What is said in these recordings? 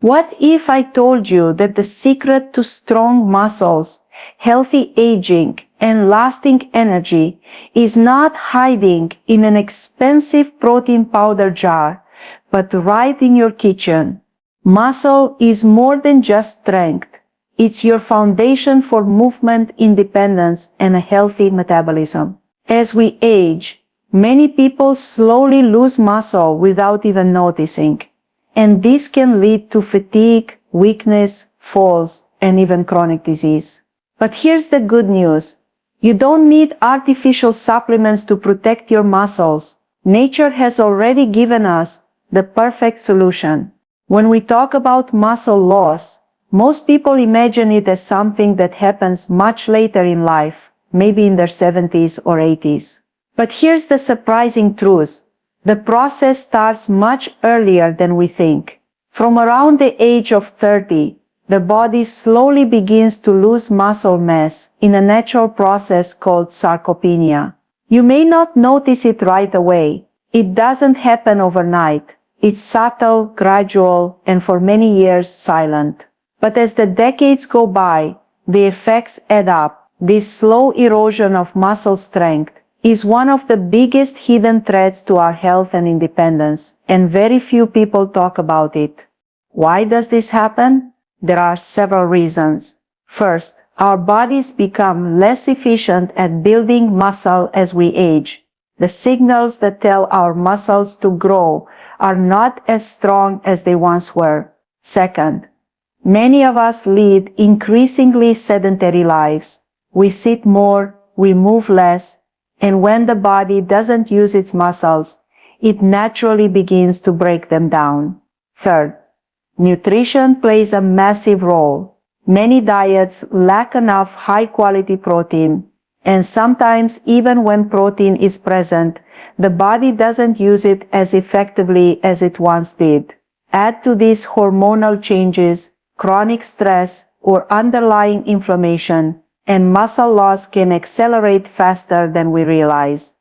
What if I told you that the secret to strong muscles, healthy aging, and lasting energy is not hiding in an expensive protein powder jar, but right in your kitchen? Muscle is more than just strength. It's your foundation for movement independence and a healthy metabolism. As we age, many people slowly lose muscle without even noticing, and this can lead to fatigue, weakness, falls, and even chronic disease. But here's the good news. You don't need artificial supplements to protect your muscles. Nature has already given us the perfect solution. When we talk about muscle loss, most people imagine it as something that happens much later in life, maybe in their 70s or 80s. But here's the surprising truth. The process starts much earlier than we think. From around the age of 30, the body slowly begins to lose muscle mass in a natural process called sarcopenia. You may not notice it right away. It doesn't happen overnight. It's subtle, gradual, and for many years silent. But as the decades go by, the effects add up. This slow erosion of muscle strength is one of the biggest hidden threats to our health and independence, and very few people talk about it. Why does this happen? There are several reasons. First, our bodies become less efficient at building muscle as we age. The signals that tell our muscles to grow are not as strong as they once were. Second, many of us lead increasingly sedentary lives. We sit more, we move less, and when the body doesn't use its muscles, it naturally begins to break them down. Third, nutrition plays a massive role. Many diets lack enough high-quality protein, and sometimes even when protein is present, the body doesn't use it as effectively as it once did. Add to this hormonal changes, chronic stress, or underlying inflammation, and muscle loss can accelerate faster than we realize.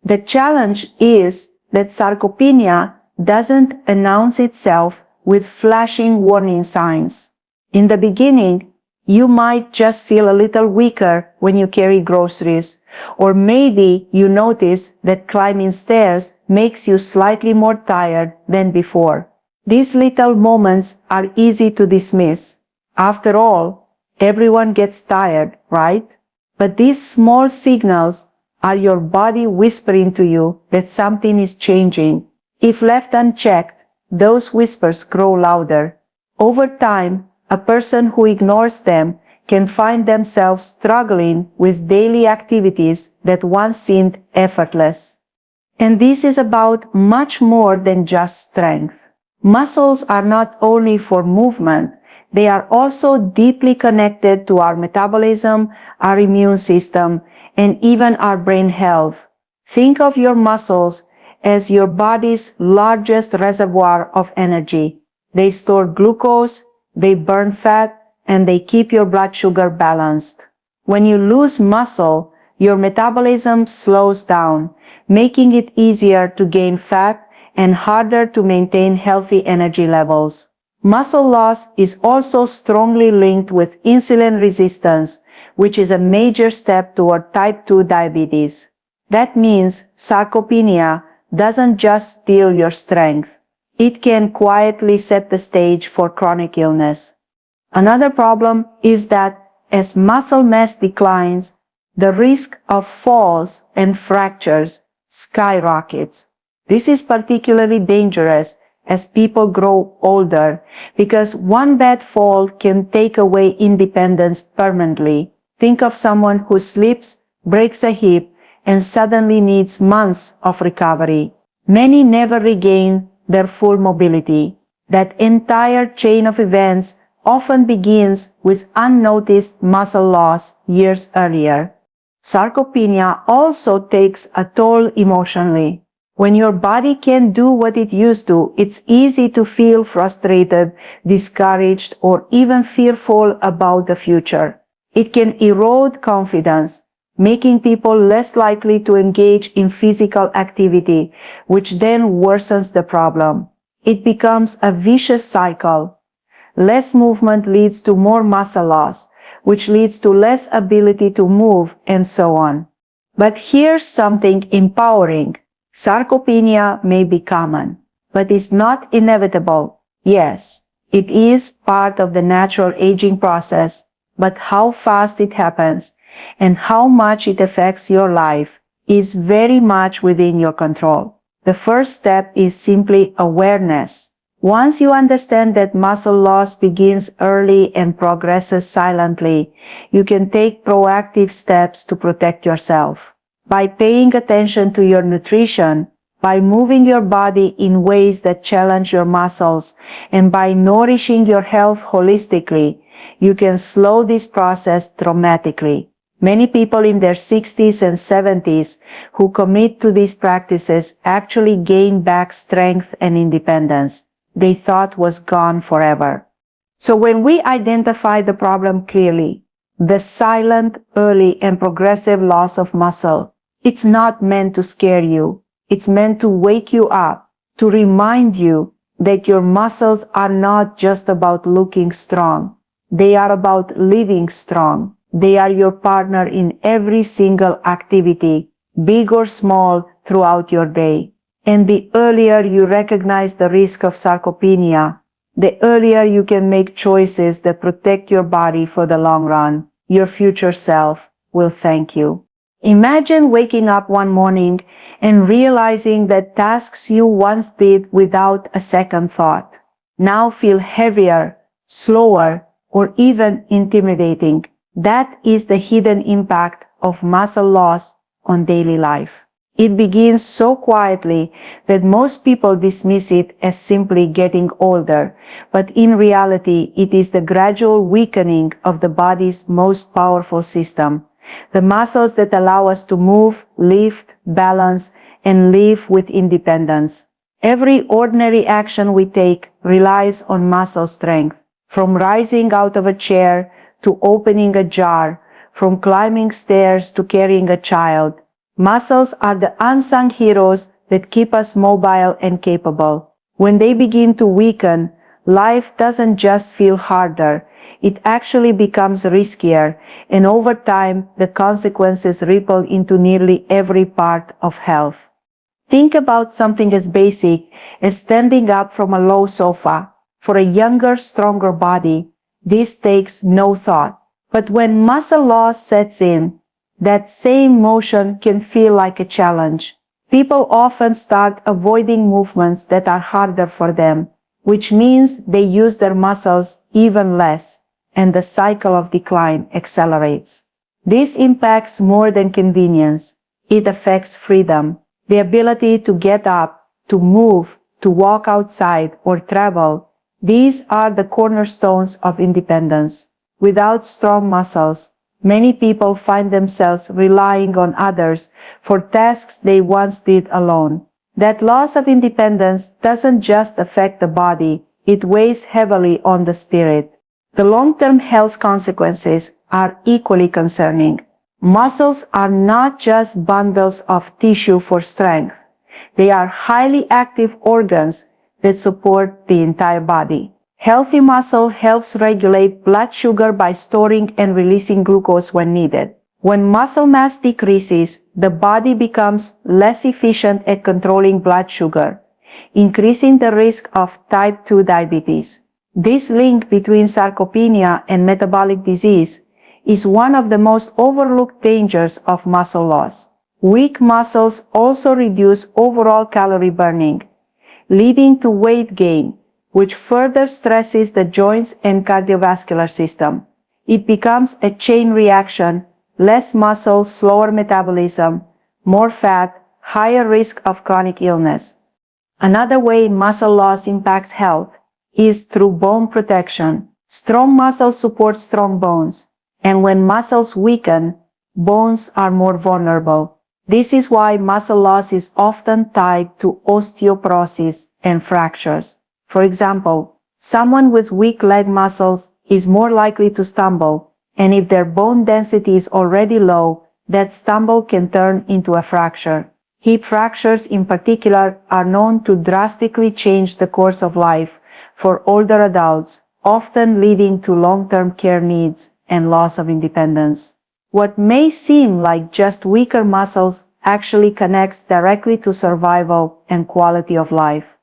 The challenge is that sarcopenia doesn't announce itself with flashing warning signs. In the beginning, you might just feel a little weaker when you carry groceries, or maybe you notice that climbing stairs makes you slightly more tired than before. These little moments are easy to dismiss. After all, everyone gets tired, right? But these small signals are your body whispering to you that something is changing. If left unchecked, those whispers grow louder. Over time, a person who ignores them can find themselves struggling with daily activities that once seemed effortless. And this is about much more than just strength. Muscles are not only for movement, they are also deeply connected to our metabolism, our immune system, and even our brain health. Think of your muscles as your body's largest reservoir of energy. They store glucose, they burn fat, and they keep your blood sugar balanced. When you lose muscle, your metabolism slows down, making it easier to gain fat and harder to maintain healthy energy levels. Muscle loss is also strongly linked with insulin resistance, which is a major step toward type 2 diabetes. That means sarcopenia doesn't just steal your strength. It can quietly set the stage for chronic illness. Another problem is that as muscle mass declines, the risk of falls and fractures skyrockets. This is particularly dangerous as people grow older because one bad fall can take away independence permanently. Think of someone who slips, breaks a hip, and suddenly needs months of recovery. Many never regain their full mobility. That entire chain of events often begins with unnoticed muscle loss years earlier. Sarcopenia also takes a toll emotionally. When your body can't do what it used to, it's easy to feel frustrated, discouraged, or even fearful about the future. It can erode confidence, making people less likely to engage in physical activity, which then worsens the problem. It becomes a vicious cycle. Less movement leads to more muscle loss, which leads to less ability to move, and so on. But here's something empowering. Sarcopenia may be common, but it's not inevitable. Yes, it is part of the natural aging process, but how fast it happens and how much it affects your life is very much within your control. The first step is simply awareness. Once you understand that muscle loss begins early and progresses silently, you can take proactive steps to protect yourself. By paying attention to your nutrition, by moving your body in ways that challenge your muscles, and by nourishing your health holistically, you can slow this process dramatically. Many people in their 60s and 70s who commit to these practices actually gain back strength and independence they thought was gone forever. So when we identify the problem clearly, the silent, early, and progressive loss of muscle, it's not meant to scare you. It's meant to wake you up, to remind you that your muscles are not just about looking strong. They are about living strong. They are your partner in every single activity, big or small, throughout your day. And the earlier you recognize the risk of sarcopenia, the earlier you can make choices that protect your body for the long run. Your future self will thank you. Imagine waking up one morning and realizing that tasks you once did without a second thought now feel heavier, slower, or even intimidating. That is the hidden impact of muscle loss on daily life. It begins so quietly that most people dismiss it as simply getting older, but in reality, it is the gradual weakening of the body's most powerful system, the muscles that allow us to move, lift, balance, and live with independence. Every ordinary action we take relies on muscle strength, from rising out of a chair to opening a jar, from climbing stairs to carrying a child. Muscles are the unsung heroes that keep us mobile and capable. When they begin to weaken, life doesn't just feel harder, it actually becomes riskier, and over time, the consequences ripple into nearly every part of health. Think about something as basic as standing up from a low sofa. For a younger, stronger body, this takes no thought. But when muscle loss sets in, that same motion can feel like a challenge. People often start avoiding movements that are harder for them, which means they use their muscles even less, and the cycle of decline accelerates. This impacts more than convenience. It affects freedom, the ability to get up, to move, to walk outside or travel. These are the cornerstones of independence. Without strong muscles, many people find themselves relying on others for tasks they once did alone. That loss of independence doesn't just affect the body, it weighs heavily on the spirit. The long-term health consequences are equally concerning. Muscles are not just bundles of tissue for strength. They are highly active organs that support the entire body. Healthy muscle helps regulate blood sugar by storing and releasing glucose when needed. When muscle mass decreases, the body becomes less efficient at controlling blood sugar, increasing the risk of type 2 diabetes. This link between sarcopenia and metabolic disease is one of the most overlooked dangers of muscle loss. Weak muscles also reduce overall calorie burning, leading to weight gain, which further stresses the joints and cardiovascular system. It becomes a chain reaction: less muscle, slower metabolism, more fat, higher risk of chronic illness. Another way muscle loss impacts health is through bone protection. Strong muscles support strong bones, and when muscles weaken, bones are more vulnerable. This is why muscle loss is often tied to osteoporosis and fractures. For example, someone with weak leg muscles is more likely to stumble, and if their bone density is already low, that stumble can turn into a fracture. Hip fractures in particular are known to drastically change the course of life for older adults, often leading to long-term care needs and loss of independence. What may seem like just weaker muscles actually connects directly to survival and quality of life.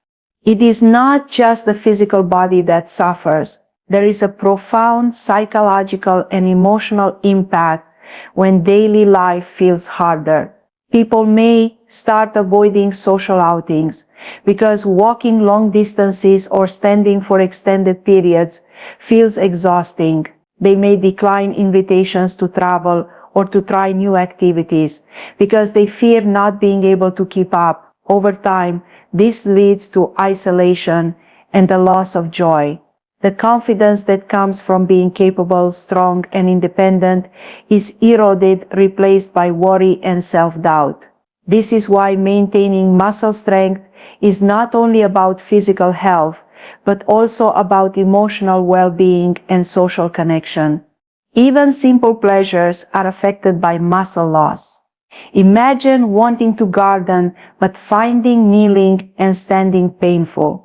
It is not just the physical body that suffers. There is a profound psychological and emotional impact when daily life feels harder. People may start avoiding social outings because walking long distances or standing for extended periods feels exhausting. They may decline invitations to travel or to try new activities because they fear not being able to keep up. Over time, this leads to isolation and the loss of joy. The confidence that comes from being capable, strong, and independent is eroded, replaced by worry and self-doubt. This is why maintaining muscle strength is not only about physical health, but also about emotional well-being and social connection. Even simple pleasures are affected by muscle loss. Imagine wanting to garden but finding kneeling and standing painful.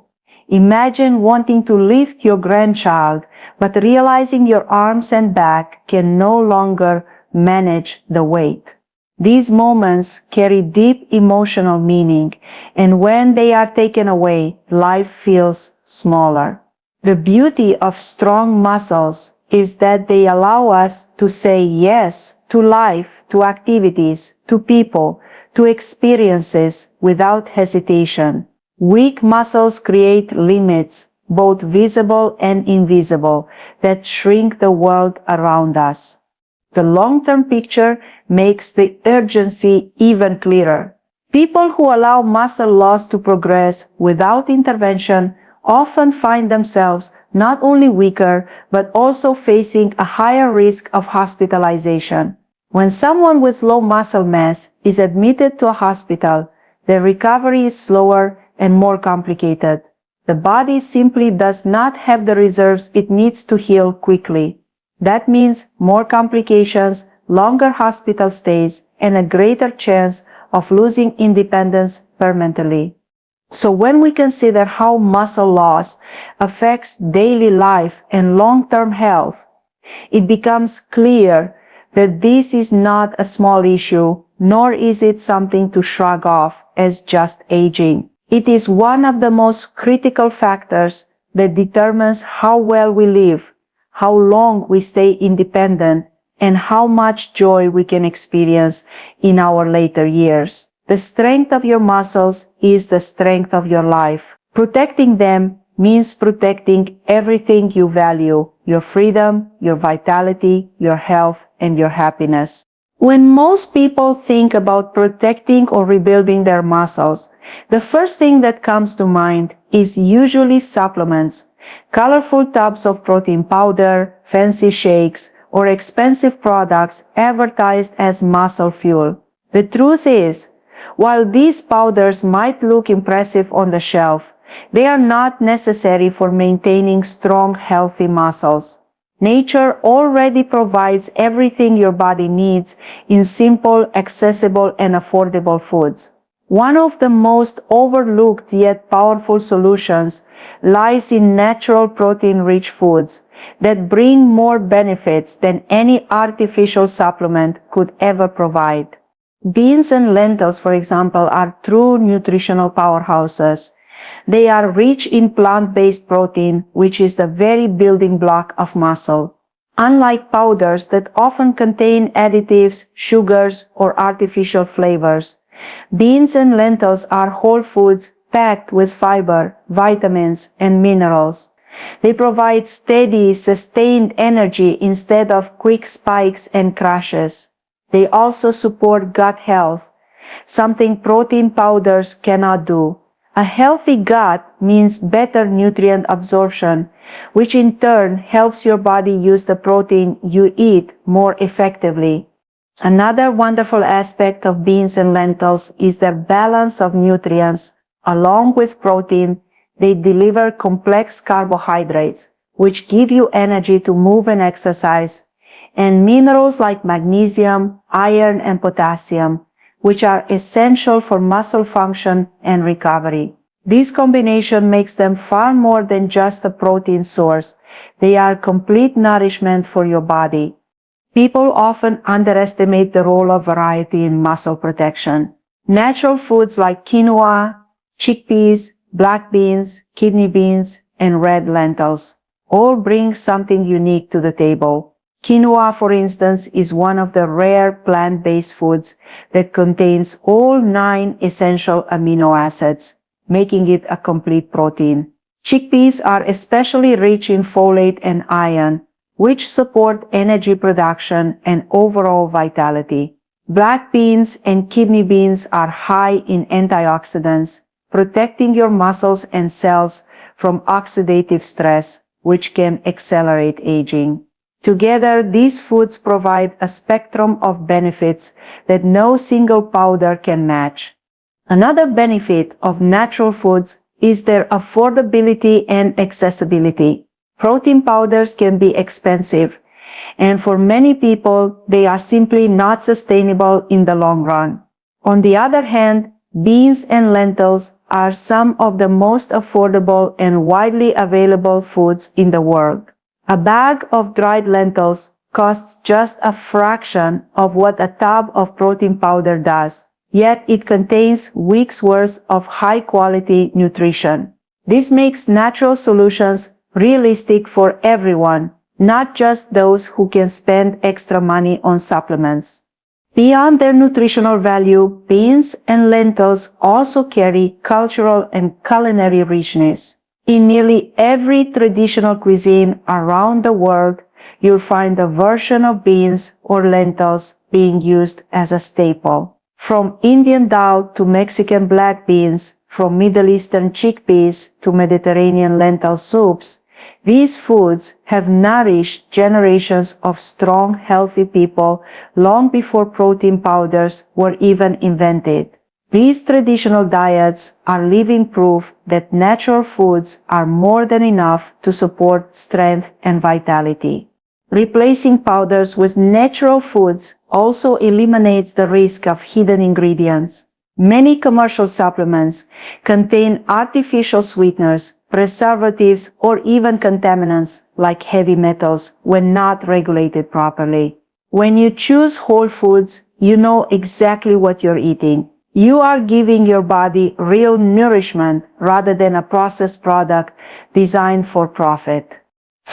Imagine wanting to lift your grandchild but realizing your arms and back can no longer manage the weight. These moments carry deep emotional meaning, and when they are taken away, life feels smaller. The beauty of strong muscles is that they allow us to say yes to life, to activities, to people, to experiences without hesitation. Weak muscles create limits, both visible and invisible, that shrink the world around us. The long-term picture makes the urgency even clearer. People who allow muscle loss to progress without intervention often find themselves not only weaker, but also facing a higher risk of hospitalization. When someone with low muscle mass is admitted to a hospital, their recovery is slower and more complicated. The body simply does not have the reserves it needs to heal quickly. That means more complications, longer hospital stays, and a greater chance of losing independence permanently. So when we consider how muscle loss affects daily life and long-term health, it becomes clear that this is not a small issue, nor is it something to shrug off as just aging. It is one of the most critical factors that determines how well we live, how long we stay independent, and how much joy we can experience in our later years. The strength of your muscles is the strength of your life. Protecting them means protecting everything you value, your freedom, your vitality, your health, and your happiness. When most people think about protecting or rebuilding their muscles, the first thing that comes to mind is usually supplements, colorful tubs of protein powder, fancy shakes, or expensive products advertised as muscle fuel. The truth is, while these powders might look impressive on the shelf, they are not necessary for maintaining strong, healthy muscles. Nature already provides everything your body needs in simple, accessible, and affordable foods. One of the most overlooked yet powerful solutions lies in natural protein-rich foods that bring more benefits than any artificial supplement could ever provide. Beans and lentils, for example, are true nutritional powerhouses. They are rich in plant-based protein, which is the very building block of muscle. Unlike powders that often contain additives, sugars, or artificial flavors, beans and lentils are whole foods packed with fiber, vitamins, and minerals. They provide steady, sustained energy instead of quick spikes and crashes. They also support gut health, something protein powders cannot do. A healthy gut means better nutrient absorption, which in turn helps your body use the protein you eat more effectively. Another wonderful aspect of beans and lentils is their balance of nutrients. Along with protein, they deliver complex carbohydrates, which give you energy to move and exercise, and minerals like magnesium, iron, and potassium, which are essential for muscle function and recovery. This combination makes them far more than just a protein source. They are complete nourishment for your body. People often underestimate the role of variety in muscle protection. Natural foods like quinoa, chickpeas, black beans, kidney beans, and red lentils all bring something unique to the table. Quinoa, for instance, is one of the rare plant-based foods that contains all 9 essential amino acids, making it a complete protein. Chickpeas are especially rich in folate and iron, which support energy production and overall vitality. Black beans and kidney beans are high in antioxidants, protecting your muscles and cells from oxidative stress, which can accelerate aging. Together, these foods provide a spectrum of benefits that no single powder can match. Another benefit of natural foods is their affordability and accessibility. Protein powders can be expensive, and for many people, they are simply not sustainable in the long run. On the other hand, beans and lentils are some of the most affordable and widely available foods in the world. A bag of dried lentils costs just a fraction of what a tub of protein powder does, yet it contains weeks' worth of high-quality nutrition. This makes natural solutions realistic for everyone, not just those who can spend extra money on supplements. Beyond their nutritional value, beans and lentils also carry cultural and culinary richness. In nearly every traditional cuisine around the world, you'll find a version of beans or lentils being used as a staple. From Indian dal to Mexican black beans, from Middle Eastern chickpeas to Mediterranean lentil soups, these foods have nourished generations of strong, healthy people long before protein powders were even invented. These traditional diets are living proof that natural foods are more than enough to support strength and vitality. Replacing powders with natural foods also eliminates the risk of hidden ingredients. Many commercial supplements contain artificial sweeteners, preservatives, or even contaminants like heavy metals when not regulated properly. When you choose whole foods, you know exactly what you're eating. You are giving your body real nourishment rather than a processed product designed for profit.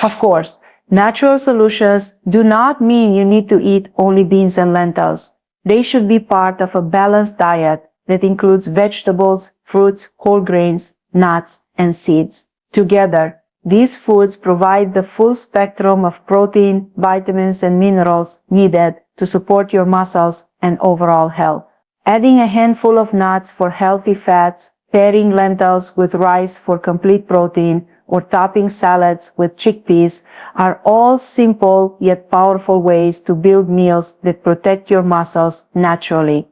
Of course, natural solutions do not mean you need to eat only beans and lentils. They should be part of a balanced diet that includes vegetables, fruits, whole grains, nuts, and seeds. Together, these foods provide the full spectrum of protein, vitamins, and minerals needed to support your muscles and overall health. Adding a handful of nuts for healthy fats, pairing lentils with rice for complete protein, or topping salads with chickpeas are all simple yet powerful ways to build meals that protect your muscles naturally.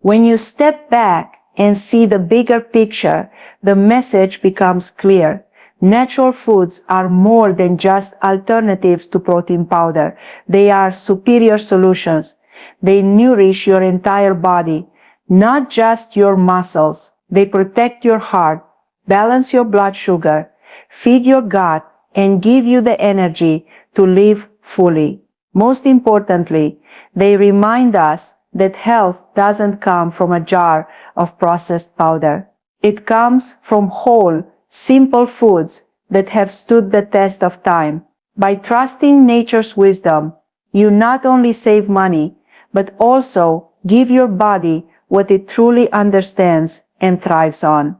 When you step back and see the bigger picture, the message becomes clear. Natural foods are more than just alternatives to protein powder. They are superior solutions. They nourish your entire body, not just your muscles. They protect your heart, balance your blood sugar, feed your gut, and give you the energy to live fully. Most importantly, they remind us that health doesn't come from a jar of processed powder. It comes from whole, simple foods that have stood the test of time. By trusting nature's wisdom, you not only save money, but also give your body what it truly understands and thrives on.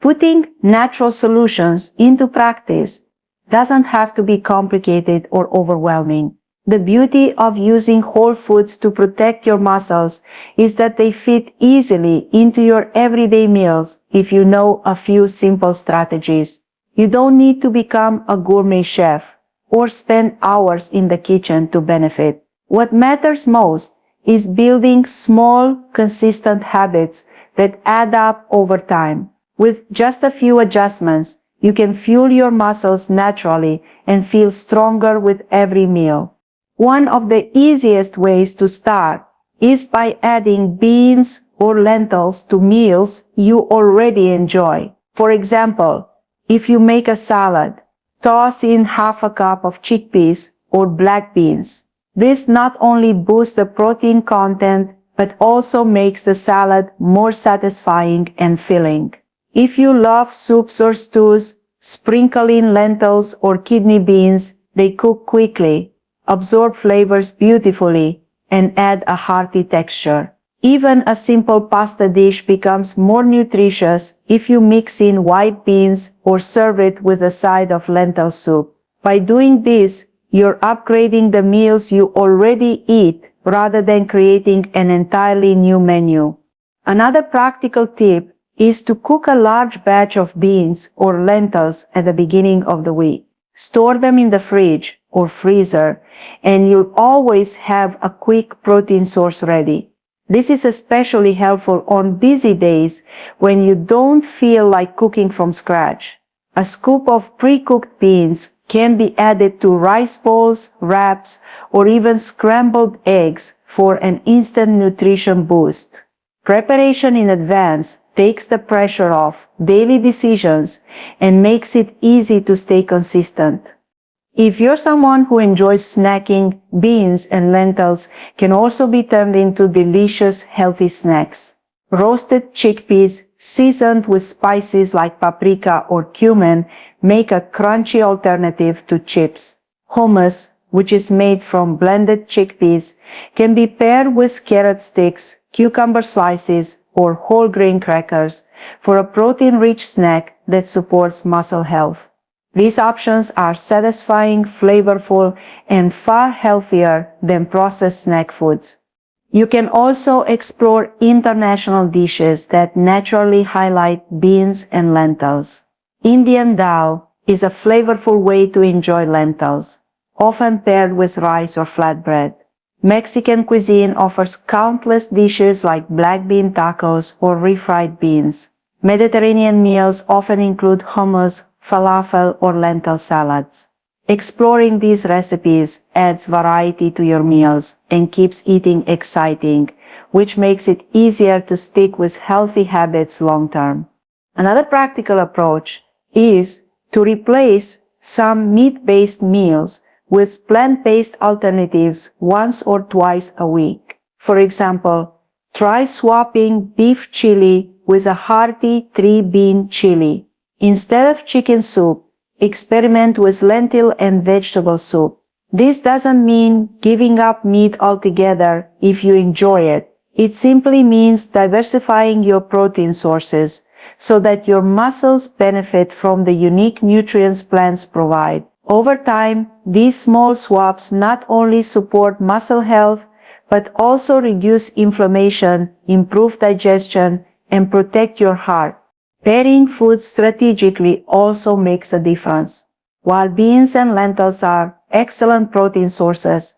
Putting natural solutions into practice doesn't have to be complicated or overwhelming. The beauty of using whole foods to protect your muscles is that they fit easily into your everyday meals if you know a few simple strategies. You don't need to become a gourmet chef or spend hours in the kitchen to benefit. What matters most is building small, consistent habits that add up over time. With just a few adjustments, you can fuel your muscles naturally and feel stronger with every meal. One of the easiest ways to start is by adding beans or lentils to meals you already enjoy. For example, if you make a salad, toss in half a cup of chickpeas or black beans. This not only boosts the protein content, but also makes the salad more satisfying and filling. If you love soups or stews, sprinkle in lentils or kidney beans. They cook quickly, absorb flavors beautifully, and add a hearty texture. Even a simple pasta dish becomes more nutritious if you mix in white beans or serve it with a side of lentil soup. By doing this, you're upgrading the meals you already eat rather than creating an entirely new menu. Another practical tip is to cook a large batch of beans or lentils at the beginning of the week. Store them in the fridge or freezer, and you'll always have a quick protein source ready. This is especially helpful on busy days when you don't feel like cooking from scratch. A scoop of pre-cooked beans can be added to rice bowls, wraps, or even scrambled eggs for an instant nutrition boost. Preparation in advance takes the pressure off daily decisions and makes it easy to stay consistent. If you're someone who enjoys snacking, beans and lentils can also be turned into delicious, healthy snacks. Roasted chickpeas, seasoned with spices like paprika or cumin, make a crunchy alternative to chips. Hummus, which is made from blended chickpeas, can be paired with carrot sticks, cucumber slices, or whole grain crackers for a protein-rich snack that supports muscle health. These options are satisfying, flavorful, and far healthier than processed snack foods. You can also explore international dishes that naturally highlight beans and lentils. Indian dal is a flavorful way to enjoy lentils, often paired with rice or flatbread. Mexican cuisine offers countless dishes like black bean tacos or refried beans. Mediterranean meals often include hummus, falafel, or lentil salads. Exploring these recipes adds variety to your meals and keeps eating exciting, which makes it easier to stick with healthy habits long term. Another practical approach is to replace some meat-based meals with plant-based alternatives once or twice a week. For example, try swapping beef chili with a hearty 3-bean chili. Instead of chicken soup, experiment with lentil and vegetable soup. This doesn't mean giving up meat altogether if you enjoy it. It simply means diversifying your protein sources so that your muscles benefit from the unique nutrients plants provide. Over time, these small swaps not only support muscle health, but also reduce inflammation, improve digestion, and protect your heart. Pairing foods strategically also makes a difference. While beans and lentils are excellent protein sources,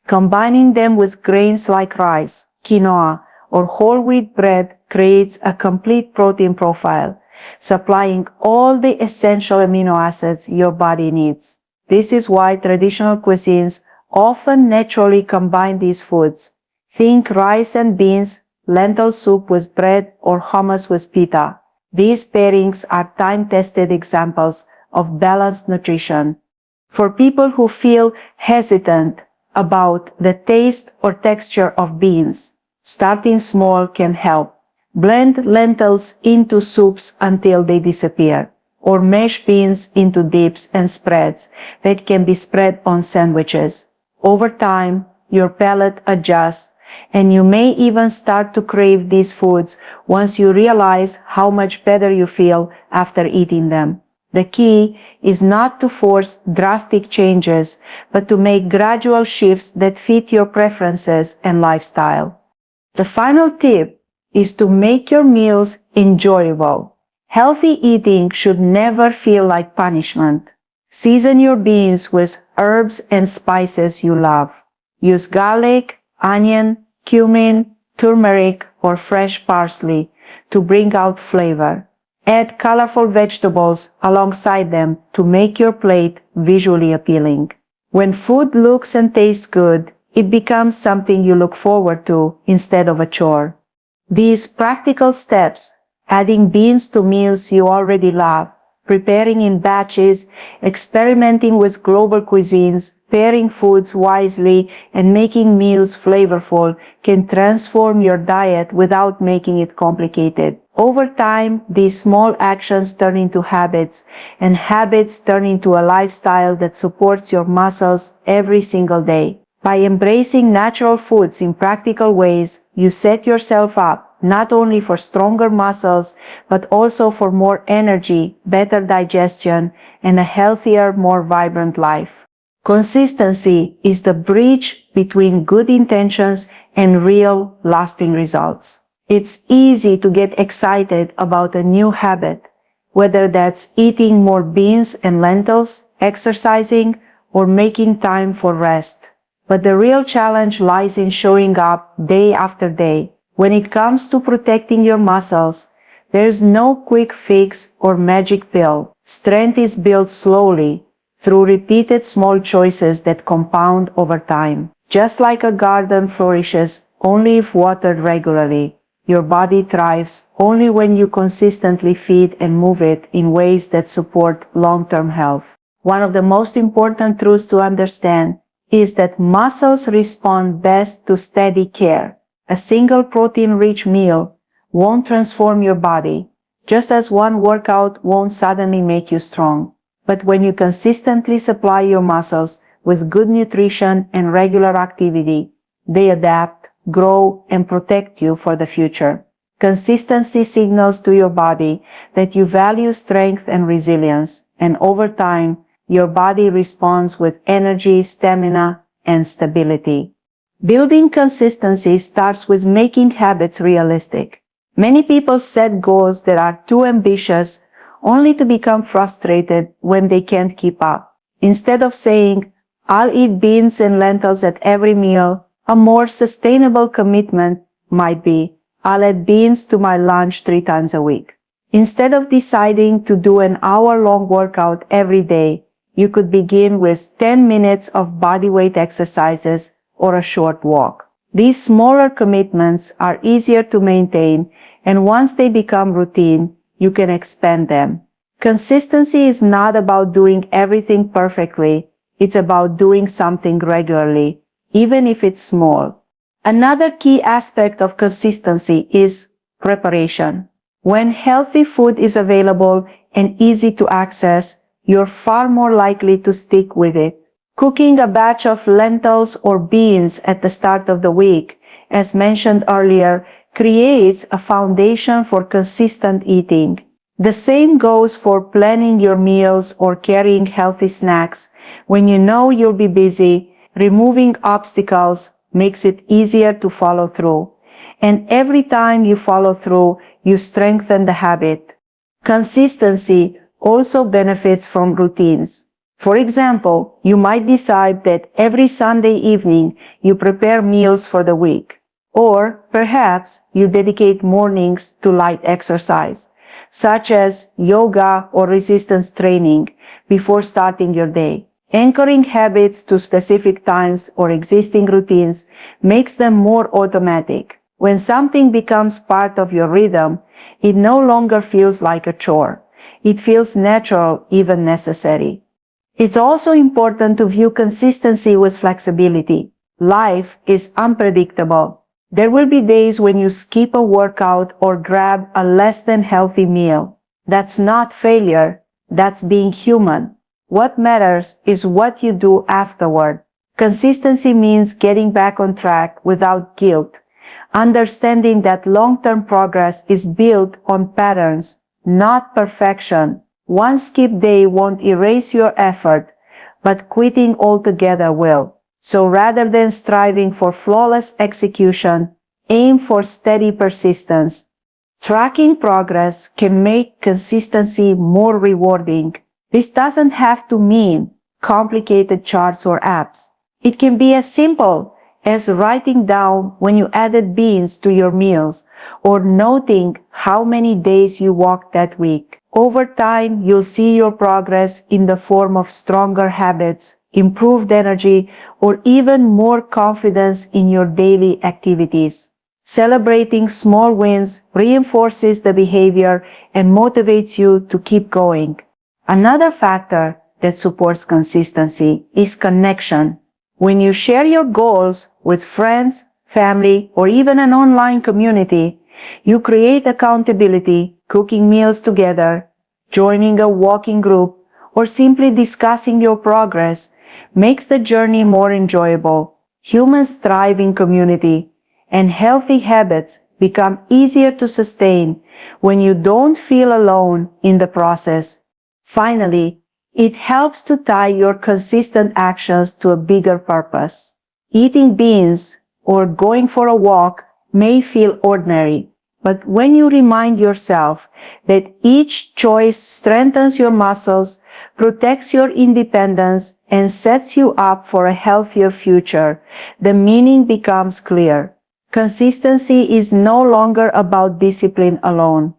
combining them with grains like rice, quinoa, or whole wheat bread creates a complete protein profile, supplying all the essential amino acids your body needs. This is why traditional cuisines often naturally combine these foods. Think rice and beans, lentil soup with bread, or hummus with pita. These pairings are time-tested examples of balanced nutrition. For people who feel hesitant about the taste or texture of beans, starting small can help. Blend lentils into soups until they disappear, or mash beans into dips and spreads that can be spread on sandwiches. Over time, your palate adjusts, and you may even start to crave these foods once you realize how much better you feel after eating them. The key is not to force drastic changes, but to make gradual shifts that fit your preferences and lifestyle. The final tip is to make your meals enjoyable. Healthy eating should never feel like punishment. Season your beans with herbs and spices you love. Use garlic, onion, cumin, turmeric, or fresh parsley to bring out flavor. Add colorful vegetables alongside them to make your plate visually appealing. When food looks and tastes good, it becomes something you look forward to instead of a chore. These practical steps adding beans to meals you already love, preparing in batches, experimenting with global cuisines, pairing foods wisely, and making meals flavorful can transform your diet without making it complicated. Over time, these small actions turn into habits, and habits turn into a lifestyle that supports your muscles every single day. By embracing natural foods in practical ways, you set yourself up not only for stronger muscles, but also for more energy, better digestion, and a healthier, more vibrant life. Consistency is the bridge between good intentions and real, lasting results. It's easy to get excited about a new habit, whether that's eating more beans and lentils, exercising, or making time for rest. But the real challenge lies in showing up day after day. When it comes to protecting your muscles, there's no quick fix or magic pill. Strength is built slowly through repeated small choices that compound over time. Just like a garden flourishes only if watered regularly, your body thrives only when you consistently feed and move it in ways that support long-term health. One of the most important truths to understand is that muscles respond best to steady care. A single protein-rich meal won't transform your body, just as one workout won't suddenly make you strong. But when you consistently supply your muscles with good nutrition and regular activity, they adapt, grow, and protect you for the future. Consistency signals to your body that you value strength and resilience, and over time, your body responds with energy, stamina, and stability. Building consistency starts with making habits realistic. Many people set goals that are too ambitious only to become frustrated when they can't keep up. Instead of saying, "I'll eat beans and lentils at every meal," a more sustainable commitment might be, "I'll add beans to my lunch 3 times a week." Instead of deciding to do an hour-long workout every day, you could begin with 10 minutes of bodyweight exercises or a short walk. These smaller commitments are easier to maintain, and once they become routine, you can expand them. Consistency is not about doing everything perfectly, it's about doing something regularly, even if it's small. Another key aspect of consistency is preparation. When healthy food is available and easy to access, you're far more likely to stick with it. Cooking a batch of lentils or beans at the start of the week, as mentioned earlier, creates a foundation for consistent eating. The same goes for planning your meals or carrying healthy snacks. When you know you'll be busy, removing obstacles makes it easier to follow through. And every time you follow through, you strengthen the habit. Consistency also benefits from routines. For example, you might decide that every Sunday evening you prepare meals for the week. Or perhaps you dedicate mornings to light exercise, such as yoga or resistance training, before starting your day. Anchoring habits to specific times or existing routines makes them more automatic. When something becomes part of your rhythm, it no longer feels like a chore. It feels natural, even necessary. It's also important to view consistency with flexibility. Life is unpredictable. There will be days when you skip a workout or grab a less than healthy meal. That's not failure, that's being human. What matters is what you do afterward. Consistency means getting back on track without guilt, understanding that long-term progress is built on patterns, not perfection. One skip day won't erase your effort, but quitting altogether will. So rather than striving for flawless execution, aim for steady persistence. Tracking progress can make consistency more rewarding. This doesn't have to mean complicated charts or apps. It can be as simple as writing down when you added beans to your meals or noting how many days you walked that week. Over time, you'll see your progress in the form of stronger habits, improved energy, or even more confidence in your daily activities. Celebrating small wins reinforces the behavior and motivates you to keep going. Another factor that supports consistency is connection. When you share your goals with friends, family, or even an online community, you create accountability, cooking meals together, joining a walking group, or simply discussing your progress makes the journey more enjoyable. Humans thrive in community, and healthy habits become easier to sustain when you don't feel alone in the process. Finally, it helps to tie your consistent actions to a bigger purpose. Eating beans or going for a walk may feel ordinary, but when you remind yourself that each choice strengthens your muscles, protects your independence, and sets you up for a healthier future, the meaning becomes clear. Consistency is no longer about discipline alone.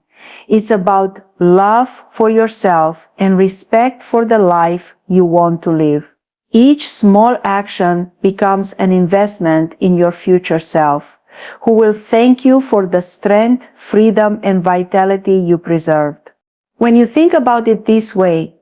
It's about love for yourself and respect for the life you want to live. Each small action becomes an investment in your future self, who will thank you for the strength, freedom, and vitality you preserved. When you think about it this way,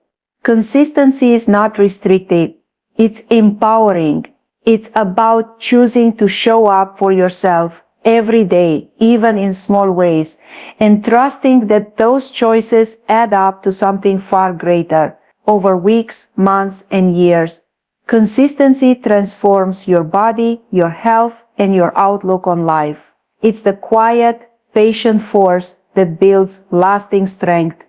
consistency is not restrictive. It's empowering. It's about choosing to show up for yourself every day, even in small ways, and trusting that those choices add up to something far greater over weeks, months, and years. Consistency transforms your body, your health, and your outlook on life. It's the quiet, patient force that builds lasting strength,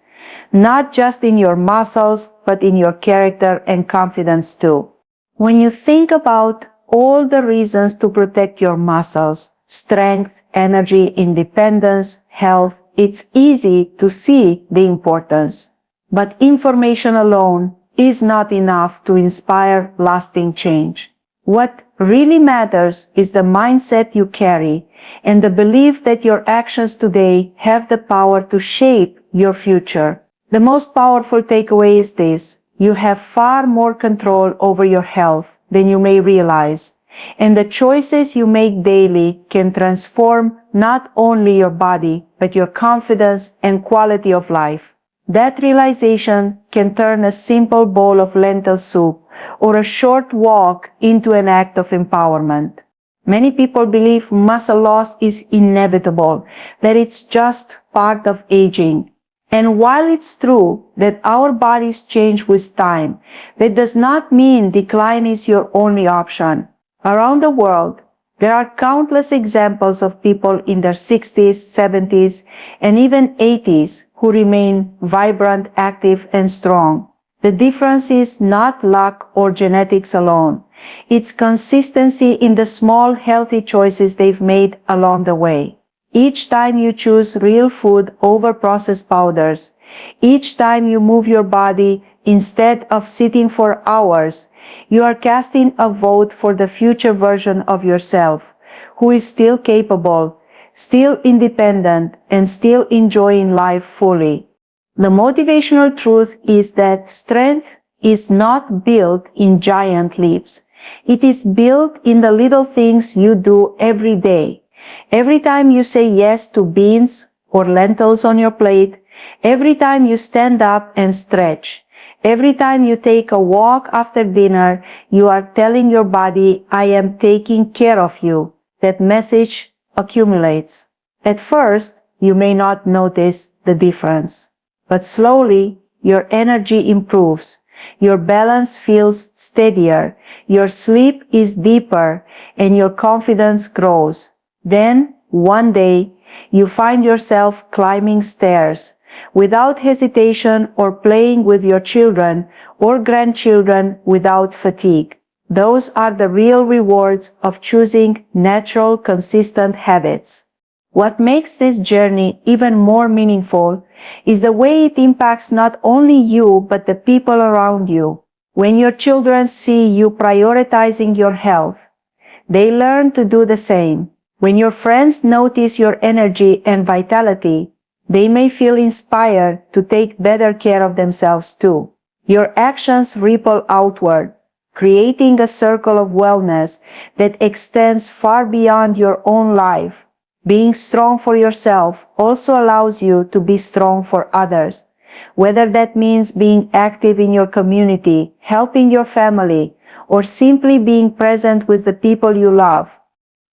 not just in your muscles, but in your character and confidence too. When you think about all the reasons to protect your muscles, strength, energy, independence, health, it's easy to see the importance. But information alone is not enough to inspire lasting change. What really matters is the mindset you carry and the belief that your actions today have the power to shape your future. The most powerful takeaway is this: you have far more control over your health than you may realize, and the choices you make daily can transform not only your body, but your confidence and quality of life. That realization can turn a simple bowl of lentil soup or a short walk into an act of empowerment. Many people believe muscle loss is inevitable, that it's just part of aging. And while it's true that our bodies change with time, that does not mean decline is your only option. Around the world, there are countless examples of people in their 60s, 70s, and even 80s who remain vibrant, active, and strong. The difference is not luck or genetics alone. It's consistency in the small, healthy choices they've made along the way. Each time you choose real food over processed powders, each time you move your body instead of sitting for hours, you are casting a vote for the future version of yourself, who is still capable, still independent, and still enjoying life fully. The motivational truth is that strength is not built in giant leaps. It is built in the little things you do every day. Every time you say yes to beans or lentils on your plate, every time you stand up and stretch, every time you take a walk after dinner, you are telling your body, I am taking care of you. That message accumulates. At first, you may not notice the difference, but slowly your energy improves. Your balance feels steadier, your sleep is deeper, and your confidence grows. Then, one day, you find yourself climbing stairs without hesitation or playing with your children or grandchildren without fatigue. Those are the real rewards of choosing natural, consistent habits. What makes this journey even more meaningful is the way it impacts not only you but the people around you. When your children see you prioritizing your health, they learn to do the same. When your friends notice your energy and vitality, they may feel inspired to take better care of themselves too. Your actions ripple outward, creating a circle of wellness that extends far beyond your own life. Being strong for yourself also allows you to be strong for others, whether that means being active in your community, helping your family, or simply being present with the people you love.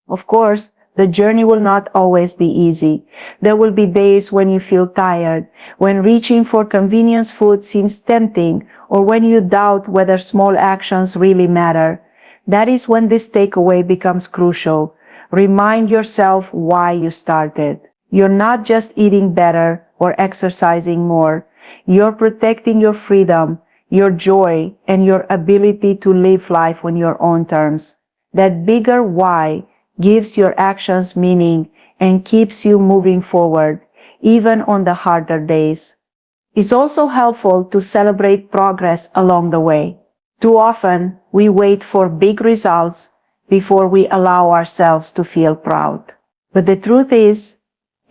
Of course, the journey will not always be easy. There will be days when you feel tired, when reaching for convenience food seems tempting, or when you doubt whether small actions really matter. That is when this takeaway becomes crucial. Remind yourself why you started. You're not just eating better or exercising more. You're protecting your freedom, your joy, and your ability to live life on your own terms. That bigger why gives your actions meaning and keeps you moving forward, even on the harder days. It's also helpful to celebrate progress along the way. Too often, we wait for big results before we allow ourselves to feel proud. But the truth is,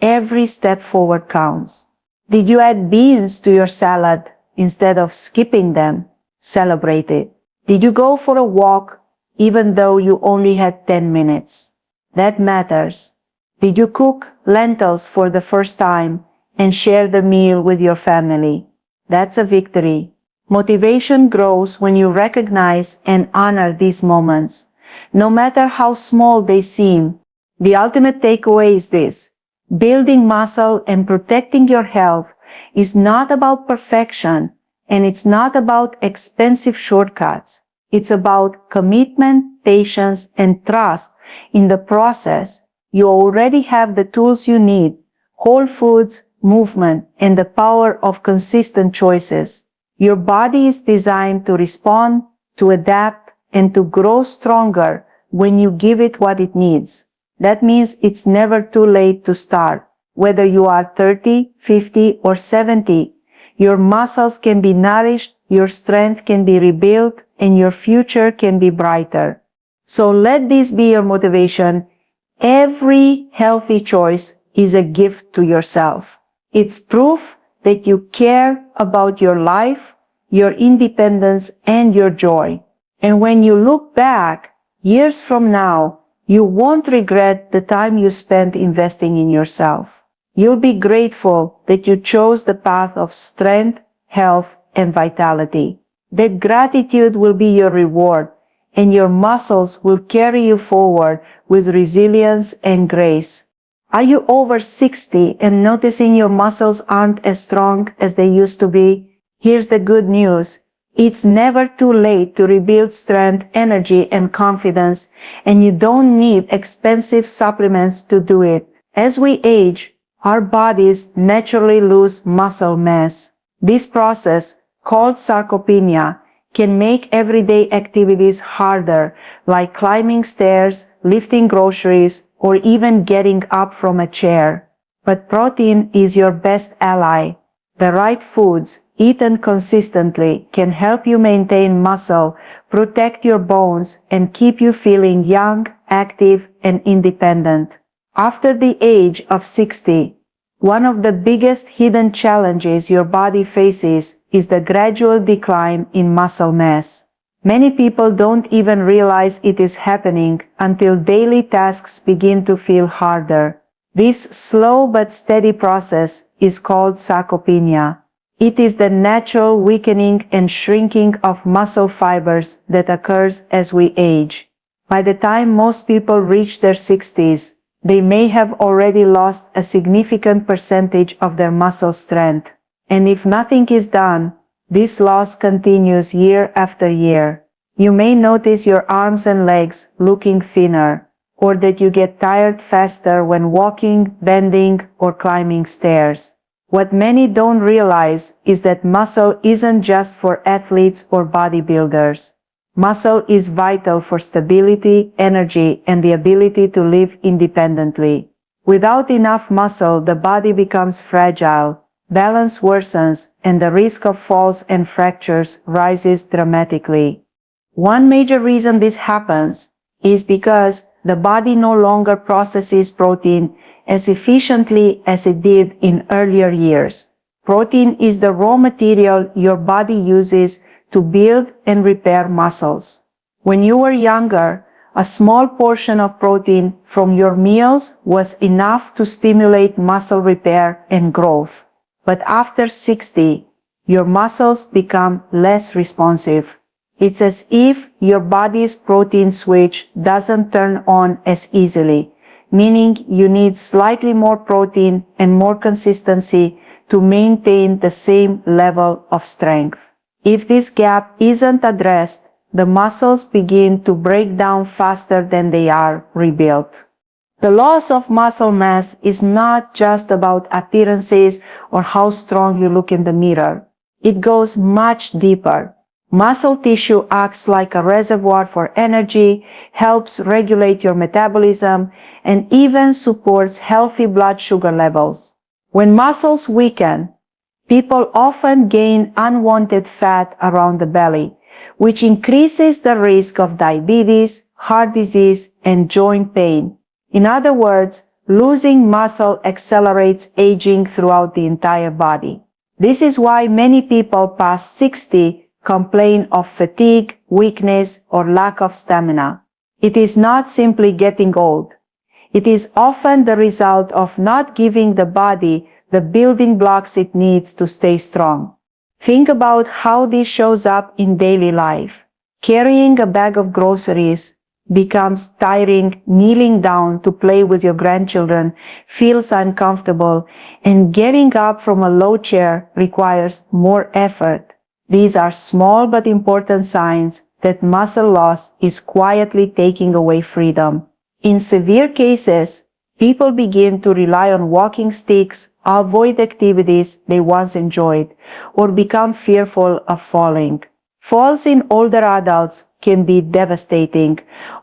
every step forward counts. Did you add beans to your salad instead of skipping them? Celebrate it. Did you go for a walk even though you only had 10 minutes? That matters. Did you cook lentils for the first time and share the meal with your family? That's a victory. Motivation grows when you recognize and honor these moments, no matter how small they seem. The ultimate takeaway is this: building muscle and protecting your health is not about perfection, and it's not about expensive shortcuts. It's about commitment, patience, and trust in the process. You already have the tools you need: whole foods, movement, and the power of consistent choices. Your body is designed to respond, to adapt, and to grow stronger when you give it what it needs. That means it's never too late to start. Whether you are 30, 50, or 70, your muscles can be nourished, your strength can be rebuilt, and your future can be brighter. So let this be your motivation. Every healthy choice is a gift to yourself. It's proof that you care about your life, your independence, and your joy. And when you look back, years from now, you won't regret the time you spent investing in yourself. You'll be grateful that you chose the path of strength, health, and vitality. That gratitude will be your reward, and your muscles will carry you forward with resilience and grace. Are you over 60 and noticing your muscles aren't as strong as they used to be? Here's the good news. It's never too late to rebuild strength, energy, and confidence, and you don't need expensive supplements to do it. As we age, our bodies naturally lose muscle mass. This process, called sarcopenia, can make everyday activities harder, like climbing stairs, lifting groceries, or even getting up from a chair. But protein is your best ally. The right foods, eaten consistently, can help you maintain muscle, protect your bones, and keep you feeling young, active, and independent. After the age of 60, one of the biggest hidden challenges your body faces is the gradual decline in muscle mass. Many people don't even realize it is happening until daily tasks begin to feel harder. This slow but steady process is called sarcopenia. It is the natural weakening and shrinking of muscle fibers that occurs as we age. By the time most people reach their 60s, they may have already lost a significant percentage of their muscle strength. And if nothing is done, this loss continues year after year. You may notice your arms and legs looking thinner, or that you get tired faster when walking, bending, or climbing stairs. What many don't realize is that muscle isn't just for athletes or bodybuilders. Muscle is vital for stability, energy, and the ability to live independently. Without enough muscle, the body becomes fragile, balance worsens, and the risk of falls and fractures rises dramatically. One major reason this happens is because the body no longer processes protein as efficiently as it did in earlier years. Protein is the raw material your body uses to build and repair muscles. When you were younger, A small portion of protein from your meals was enough to stimulate muscle repair and growth. But after 60, your muscles become less responsive. It's as if your body's protein switch doesn't turn on as easily, meaning you need slightly more protein and more consistency to maintain the same level of strength. If this gap isn't addressed, the muscles begin to break down faster than they are rebuilt. The loss of muscle mass is not just about appearances or how strong you look in the mirror. It goes much deeper. Muscle tissue acts like a reservoir for energy, helps regulate your metabolism, and even supports healthy blood sugar levels. When muscles weaken, people often gain unwanted fat around the belly, which increases the risk of diabetes, heart disease, and joint pain. In other words, losing muscle accelerates aging throughout the entire body. This is why many people past 60 complain of fatigue, weakness, or lack of stamina. It is not simply getting old. It is often the result of not giving the body the building blocks it needs to stay strong. Think about how this shows up in daily life. Carrying a bag of groceries becomes tiring, kneeling down to play with your grandchildren feels uncomfortable, and getting up from a low chair requires more effort. These are small but important signs that muscle loss is quietly taking away freedom. In severe cases, people begin to rely on walking sticks, avoid activities they once enjoyed, or become fearful of falling. Falls in older adults can be devastating,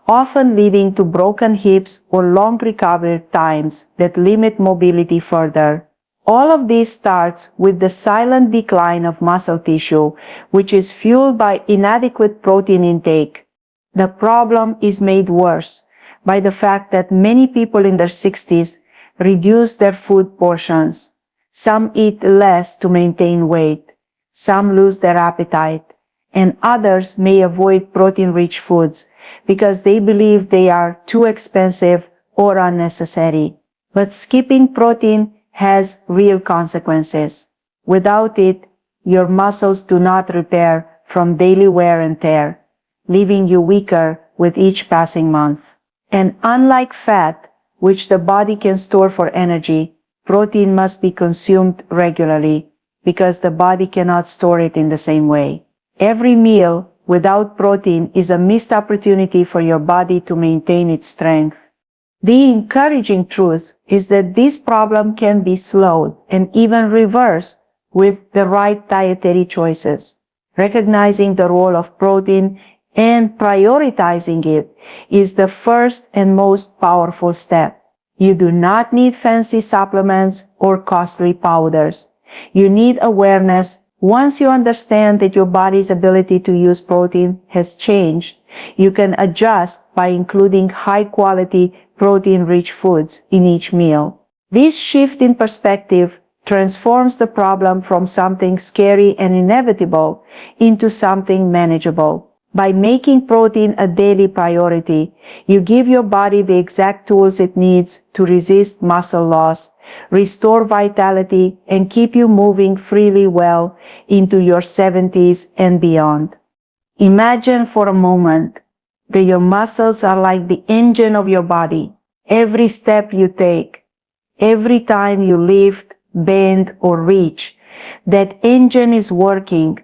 often leading to broken hips or long recovery times that limit mobility further. All of this starts with the silent decline of muscle tissue, which is fueled by inadequate protein intake. The problem is made worse by the fact that many people in their 60s reduce their food portions. Some eat less to maintain weight. Some lose their appetite. And others may avoid protein-rich foods because they believe they are too expensive or unnecessary. But skipping protein has real consequences. Without it, your muscles do not repair from daily wear and tear, leaving you weaker with each passing month. And unlike fat, which the body can store for energy, protein must be consumed regularly because the body cannot store it in the same way. Every meal without protein is a missed opportunity for your body to maintain its strength. The encouraging truth is that this problem can be slowed and even reversed with the right dietary choices. Recognizing the role of protein and prioritizing it is the first and most powerful step. You do not need fancy supplements or costly powders. You need awareness. Once you understand that your body's ability to use protein has changed, you can adjust by including high-quality, protein-rich foods in each meal. This shift in perspective transforms the problem from something scary and inevitable into something manageable. By making protein a daily priority, you give your body the exact tools it needs to resist muscle loss, restore vitality, and keep you moving freely well into your 70s and beyond. Imagine for a moment that your muscles are like the engine of your body. Every step you take, every time you lift, bend, or reach, that engine is working.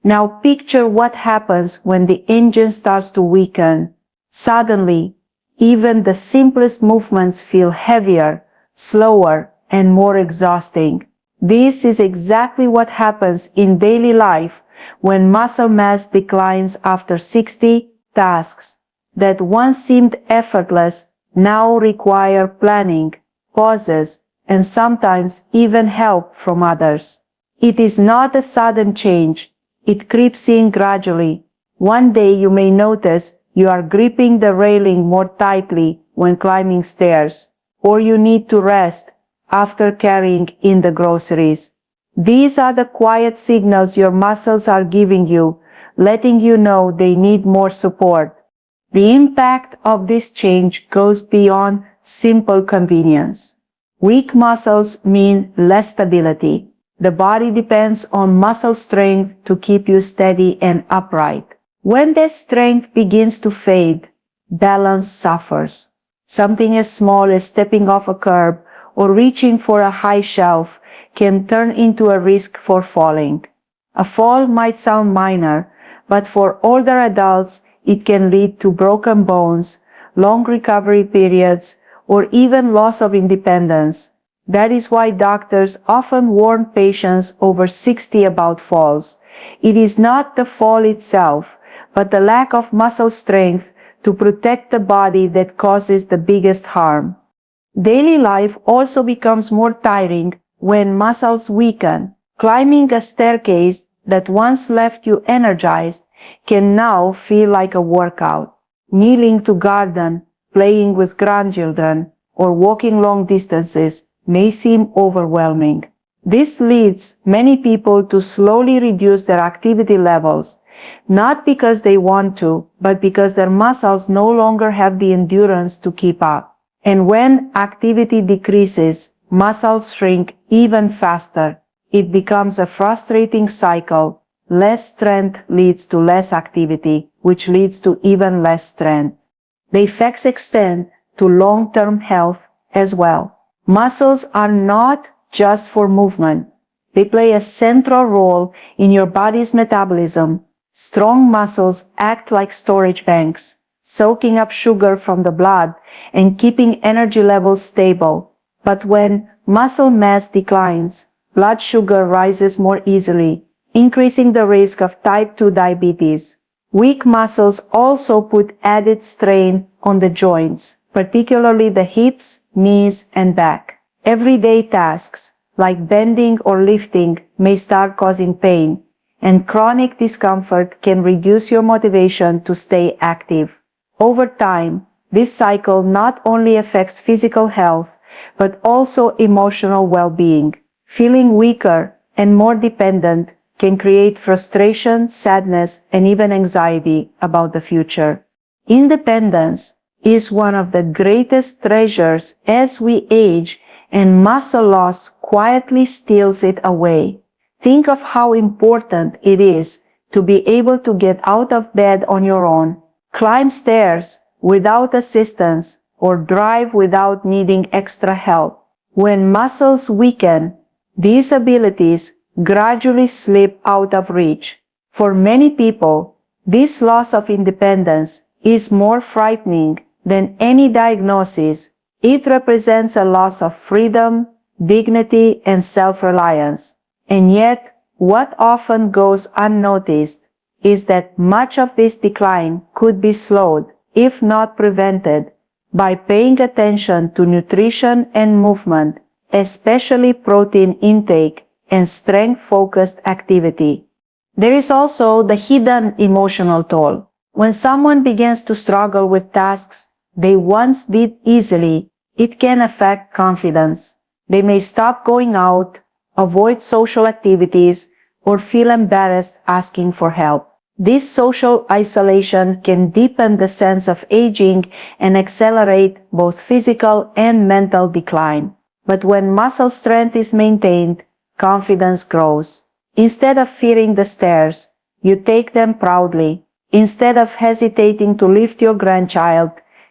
Now picture what happens when the engine starts to weaken. Suddenly, even the simplest movements feel heavier, slower, and more exhausting. This is exactly what happens in daily life when muscle mass declines after 60. Tasks that once seemed effortless now require planning, pauses, and sometimes even help from others. It is not a sudden change. It creeps in gradually. One day you may notice you are gripping the railing more tightly when climbing stairs, or you need to rest after carrying in the groceries. These are the quiet signals your muscles are giving you, letting you know they need more support. The impact of this change goes beyond simple convenience. Weak muscles mean less stability. The body depends on muscle strength to keep you steady and upright. When that strength begins to fade, balance suffers. Something as small as stepping off a curb or reaching for a high shelf can turn into a risk for falling. A fall might sound minor, but for older adults, it can lead to broken bones, long recovery periods, or even loss of independence. That is why doctors often warn patients over 60 about falls. It is not the fall itself, but the lack of muscle strength to protect the body that causes the biggest harm. Daily life also becomes more tiring when muscles weaken. Climbing a staircase that once left you energized can now feel like a workout. Kneeling to garden, playing with grandchildren, or walking long distances may seem overwhelming. This leads many people to slowly reduce their activity levels, not because they want to, but because their muscles no longer have the endurance to keep up. And when activity decreases, muscles shrink even faster. It becomes a frustrating cycle. Less strength leads to less activity, which leads to even less strength. The effects extend to long-term health as well. Muscles are not just for movement. They play a central role in your body's metabolism. Strong muscles act like storage banks, soaking up sugar from the blood and keeping energy levels stable. But when muscle mass declines, blood sugar rises more easily, increasing the risk of type 2 diabetes. Weak muscles also put added strain on the joints, particularly the hips, knees, and back. Everyday tasks, like bending or lifting, may start causing pain, and chronic discomfort can reduce your motivation to stay active. Over time, this cycle not only affects physical health, but also emotional well-being. Feeling weaker and more dependent can create frustration, sadness, and even anxiety about the future. Independence is one of the greatest treasures as we age, and muscle loss quietly steals it away. Think of how important it is to be able to get out of bed on your own, climb stairs without assistance, or drive without needing extra help. When muscles weaken, these abilities gradually slip out of reach. For many people, this loss of independence is more frightening than any diagnosis. It represents a loss of freedom, dignity, and self-reliance. And yet, what often goes unnoticed is that much of this decline could be slowed, if not prevented, by paying attention to nutrition and movement, especially protein intake and strength-focused activity. There is also the hidden emotional toll. When someone begins to struggle with tasks they once did easily, it can affect confidence. They may stop going out, avoid social activities, or feel embarrassed asking for help. This social isolation can deepen the sense of aging and accelerate both physical and mental decline. But when muscle strength is maintained, confidence grows. Instead of fearing the stairs, you take them proudly. Instead of hesitating to lift your grandchild,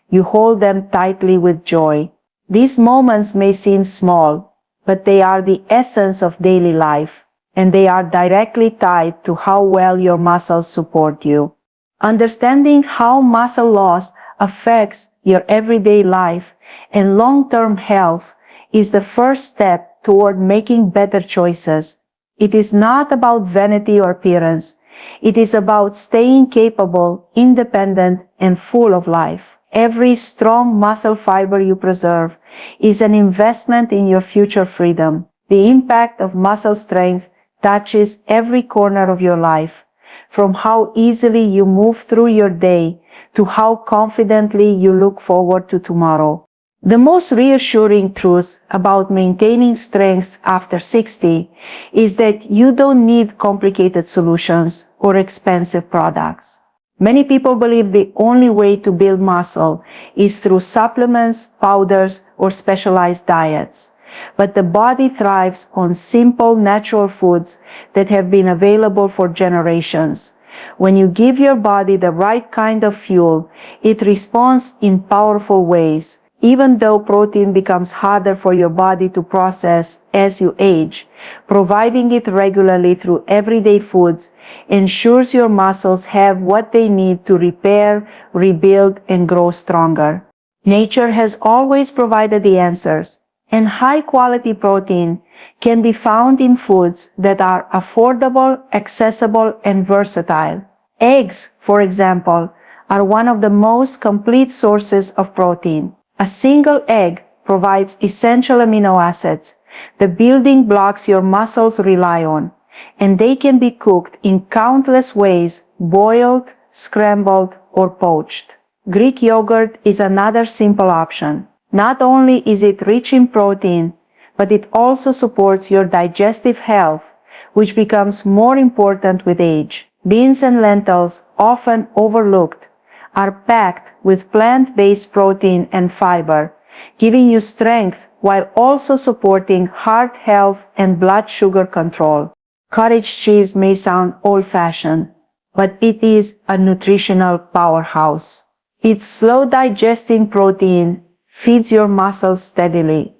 you hold them tightly with joy. These moments may seem small, but they are the essence of daily life, and they are directly tied to how well your muscles support you. Understanding how muscle loss affects your everyday life and long-term health is the first step toward making better choices. It is not about vanity or appearance. It is about staying capable, independent, and full of life. Every strong muscle fiber you preserve is an investment in your future freedom. The impact of muscle strength touches every corner of your life, from how easily you move through your day to how confidently you look forward to tomorrow. The most reassuring truth about maintaining strength after 60 is that you don't need complicated solutions or expensive products. Many people believe the only way to build muscle is through supplements, powders, or specialized diets. But the body thrives on simple, natural foods that have been available for generations. When you give your body the right kind of fuel, it responds in powerful ways. Even though protein becomes harder for your body to process as you age, providing it regularly through everyday foods ensures your muscles have what they need to repair, rebuild, and grow stronger. Nature has always provided the answers, and high-quality protein can be found in foods that are affordable, accessible, and versatile. Eggs, for example, are one of the most complete sources of protein. A single egg provides essential amino acids, the building blocks your muscles rely on, and they can be cooked in countless ways, boiled, scrambled, or poached. Greek yogurt is another simple option. Not only is it rich in protein, but it also supports your digestive health, which becomes more important with age. Beans and lentils, often overlooked, are packed with plant-based protein and fiber, giving you strength while also supporting heart health and blood sugar control. Cottage cheese may sound old-fashioned, but it is a nutritional powerhouse. Its slow-digesting protein feeds your muscles steadily,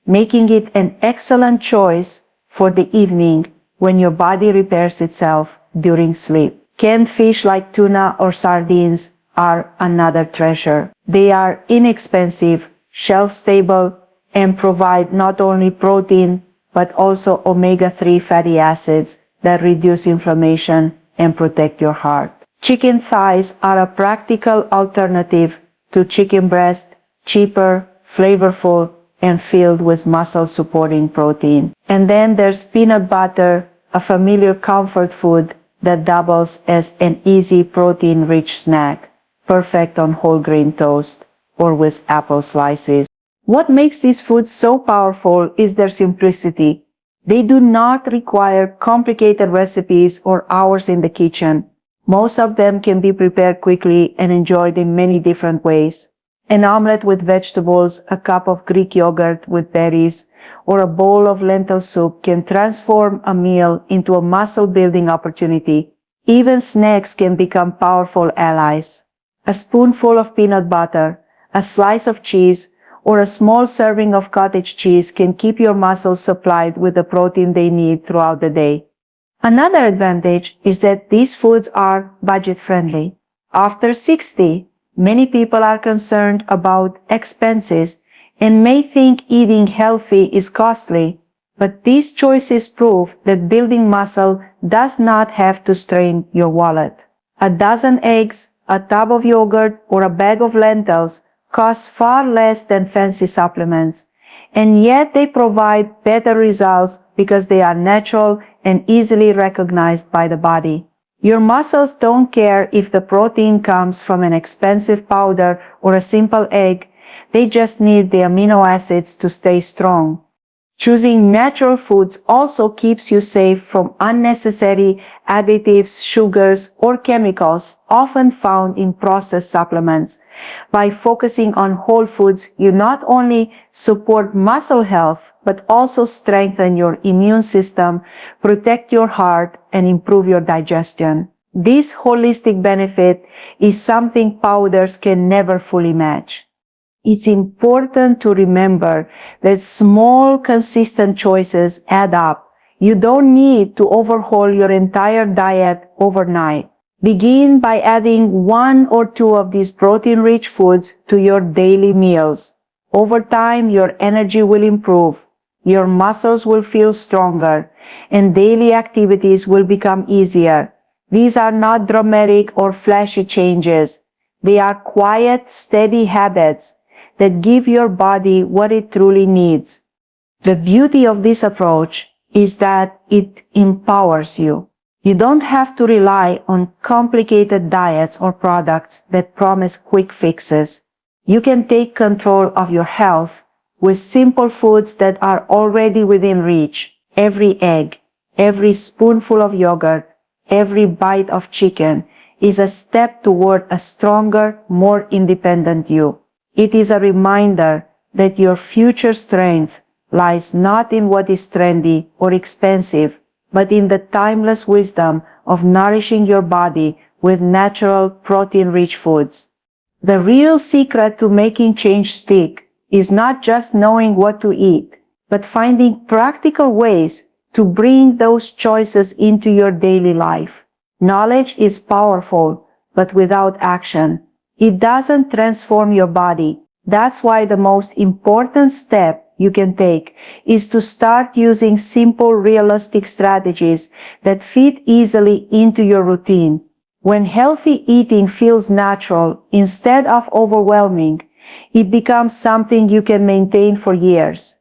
making it an excellent choice for the evening when your body repairs itself during sleep. Canned fish like tuna or sardines are another treasure. They are inexpensive, shelf-stable, and provide not only protein, but also omega-3 fatty acids that reduce inflammation and protect your heart. Chicken thighs are a practical alternative to chicken breast, cheaper, flavorful, and filled with muscle-supporting protein. And then there's peanut butter, a familiar comfort food that doubles as an easy protein-rich snack, perfect on whole grain toast or with apple slices. What makes these foods so powerful is their simplicity. They do not require complicated recipes or hours in the kitchen. Most of them can be prepared quickly and enjoyed in many different ways. An omelette with vegetables, a cup of Greek yogurt with berries, or a bowl of lentil soup can transform a meal into a muscle-building opportunity. Even snacks can become powerful allies. A spoonful of peanut butter, a slice of cheese, or a small serving of cottage cheese can keep your muscles supplied with the protein they need throughout the day. Another advantage is that these foods are budget-friendly. After 60, many people are concerned about expenses and may think eating healthy is costly, but these choices prove that building muscle does not have to strain your wallet. A dozen eggs, a tub of yogurt, or a bag of lentils costs far less than fancy supplements, and yet they provide better results because they are natural and easily recognized by the body. Your muscles don't care if the protein comes from an expensive powder or a simple egg, they just need the amino acids to stay strong. Choosing natural foods also keeps you safe from unnecessary additives, sugars, or chemicals often found in processed supplements. By focusing on whole foods, you not only support muscle health, but also strengthen your immune system, protect your heart, and improve your digestion. This holistic benefit is something powders can never fully match. It's important to remember that small, consistent choices add up. You don't need to overhaul your entire diet overnight. Begin by adding 1 or 2 of these protein-rich foods to your daily meals. Over time, your energy will improve, your muscles will feel stronger, and daily activities will become easier. These are not dramatic or flashy changes. They are quiet, steady habits that give your body what it truly needs. The beauty of this approach is that it empowers you. You don't have to rely on complicated diets or products that promise quick fixes. You can take control of your health with simple foods that are already within reach. Every egg, every spoonful of yogurt, every bite of chicken is a step toward a stronger, more independent you. It is a reminder that your future strength lies not in what is trendy or expensive, but in the timeless wisdom of nourishing your body with natural, protein-rich foods. The real secret to making change stick is not just knowing what to eat, but finding practical ways to bring those choices into your daily life. Knowledge is powerful, but without action, it doesn't transform your body. That's why the most important step you can take is to start using simple, realistic strategies that fit easily into your routine. When healthy eating feels natural instead of overwhelming, it becomes something you can maintain for years.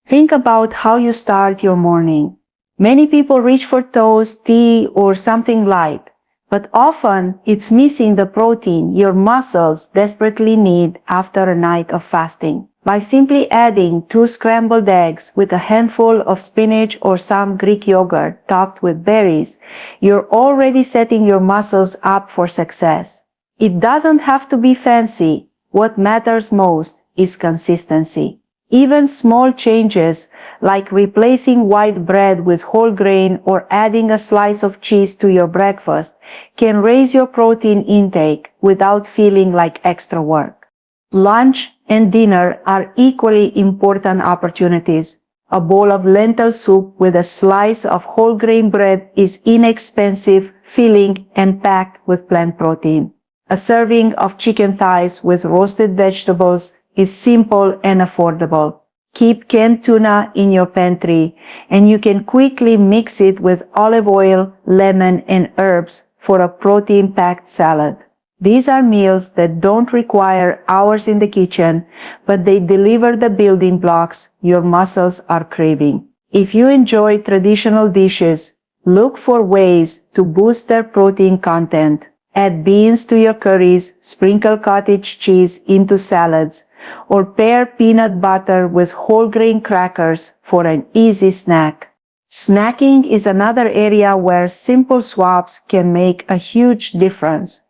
Think about how you start your morning. Many people reach for toast, tea, or something light, but often it's missing the protein your muscles desperately need after a night of fasting. By simply adding 2 scrambled eggs with a handful of spinach or some Greek yogurt topped with berries, you're already setting your muscles up for success. It doesn't have to be fancy. What matters most is consistency. Even small changes like replacing white bread with whole grain or adding a slice of cheese to your breakfast can raise your protein intake without feeling like extra work. Lunch and dinner are equally important opportunities. A bowl of lentil soup with a slice of whole grain bread is inexpensive, filling, and packed with plant protein. A serving of chicken thighs with roasted vegetables is simple and affordable. Keep canned tuna in your pantry, and you can quickly mix it with olive oil, lemon, and herbs for a protein-packed salad. These are meals that don't require hours in the kitchen, but they deliver the building blocks your muscles are craving. If you enjoy traditional dishes, look for ways to boost their protein content. Add beans to your curries, sprinkle cottage cheese into salads, or pair peanut butter with whole grain crackers for an easy snack. Snacking is another area where simple swaps can make a huge difference.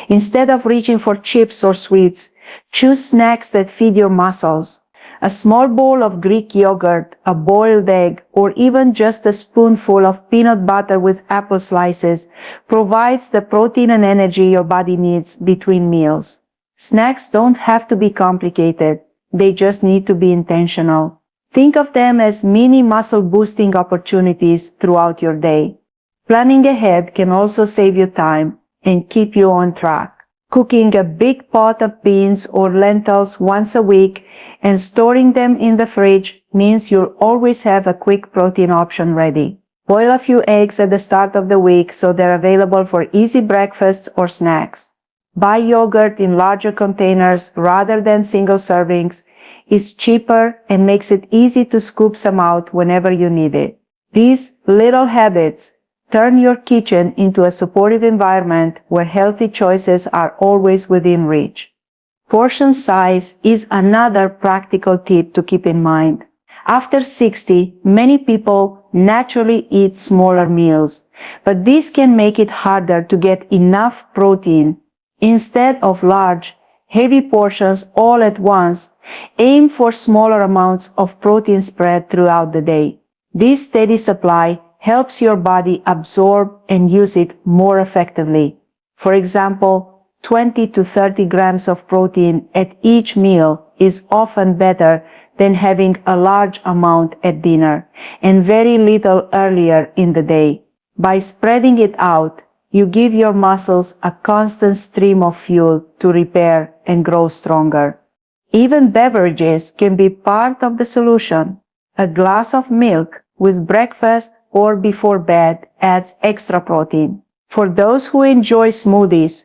Instead of reaching for chips or sweets, choose snacks that feed your muscles. A small bowl of Greek yogurt, a boiled egg, or even just a spoonful of peanut butter with apple slices provides the protein and energy your body needs between meals. Snacks don't have to be complicated. They just need to be intentional. Think of them as mini muscle boosting opportunities throughout your day. Planning ahead can also save you time and keep you on track. Cooking a big pot of beans or lentils once a week and storing them in the fridge means you'll always have a quick protein option ready. Boil a few eggs at the start of the week so they're available for easy breakfasts or snacks. Buy yogurt in larger containers rather than single servings. It's cheaper and makes it easy to scoop some out whenever you need it. These little habits turn your kitchen into a supportive environment where healthy choices are always within reach. Portion size is another practical tip to keep in mind. After 60, many people naturally eat smaller meals, but this can make it harder to get enough protein. Instead of large, heavy portions all at once, aim for smaller amounts of protein spread throughout the day. This steady supply helps your body absorb and use it more effectively. For example, 20 to 30 grams of protein at each meal is often better than having a large amount at dinner and very little earlier in the day. By spreading it out, you give your muscles a constant stream of fuel to repair and grow stronger. Even beverages can be part of the solution. A glass of milk with breakfast or before bed adds extra protein. For those who enjoy smoothies,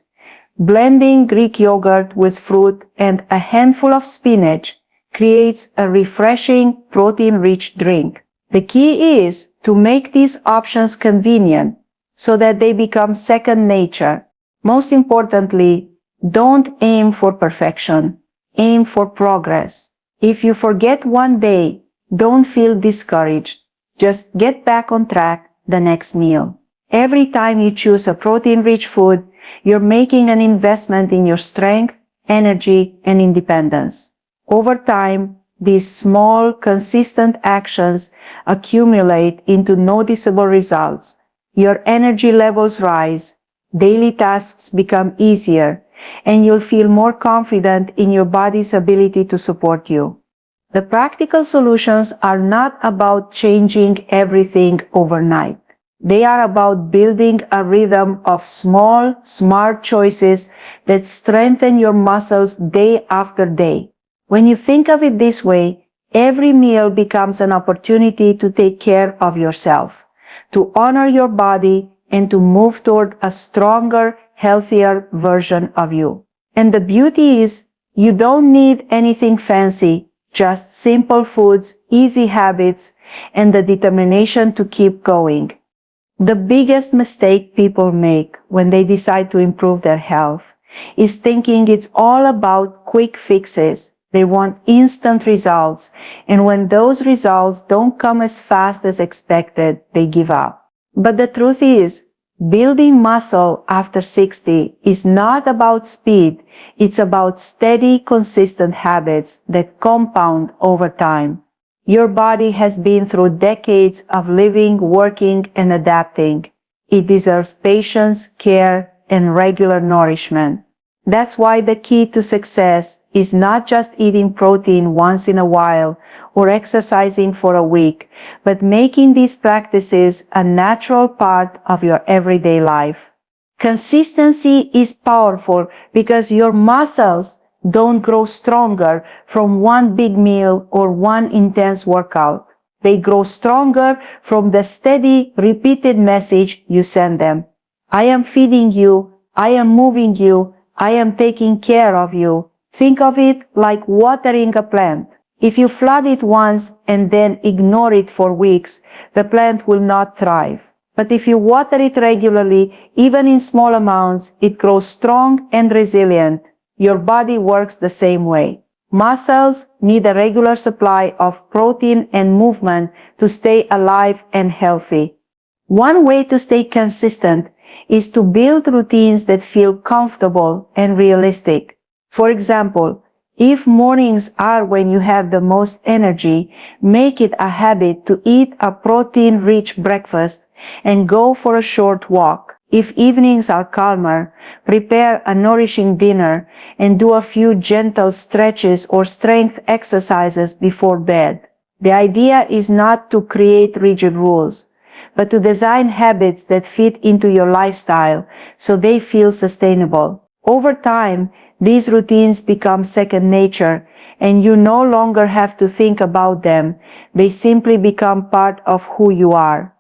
blending Greek yogurt with fruit and a handful of spinach creates a refreshing, protein-rich drink. The key is to make these options convenient so that they become second nature. Most importantly, don't aim for perfection. Aim for progress. If you forget one day, don't feel discouraged. Just get back on track the next meal. Every time you choose a protein-rich food, you're making an investment in your strength, energy, and independence. Over time, these small, consistent actions accumulate into noticeable results. Your energy levels rise, daily tasks become easier, and you'll feel more confident in your body's ability to support you. The practical solutions are not about changing everything overnight. They are about building a rhythm of small, smart choices that strengthen your muscles day after day. When you think of it this way, every meal becomes an opportunity to take care of yourself, to honor your body, and to move toward a stronger, healthier version of you. And the beauty is, you don't need anything fancy, just simple foods, easy habits, and the determination to keep going. The biggest mistake people make when they decide to improve their health is thinking it's all about quick fixes. They want instant results, and when those results don't come as fast as expected, they give up. But the truth is, building muscle after 60 is not about speed, it's about steady, consistent habits that compound over time. Your body has been through decades of living, working, and adapting. It deserves patience, care, and regular nourishment. That's why the key to success is not just eating protein once in a while or exercising for a week, but making these practices a natural part of your everyday life. Consistency is powerful because your muscles don't grow stronger from one big meal or one intense workout. They grow stronger from the steady, repeated message you send them. I am feeding you. I am moving you. I am taking care of you. Think of it like watering a plant. If you flood it once and then ignore it for weeks, the plant will not thrive. But if you water it regularly, even in small amounts, it grows strong and resilient. Your body works the same way. Muscles need a regular supply of protein and movement to stay alive and healthy. One way to stay consistent is to build routines that feel comfortable and realistic. For example, if mornings are when you have the most energy, make it a habit to eat a protein-rich breakfast and go for a short walk. If evenings are calmer, prepare a nourishing dinner and do a few gentle stretches or strength exercises before bed. The idea is not to create rigid rules, but to design habits that fit into your lifestyle so they feel sustainable. Over time, these routines become second nature, and you no longer have to think about them. They simply become part of who you are.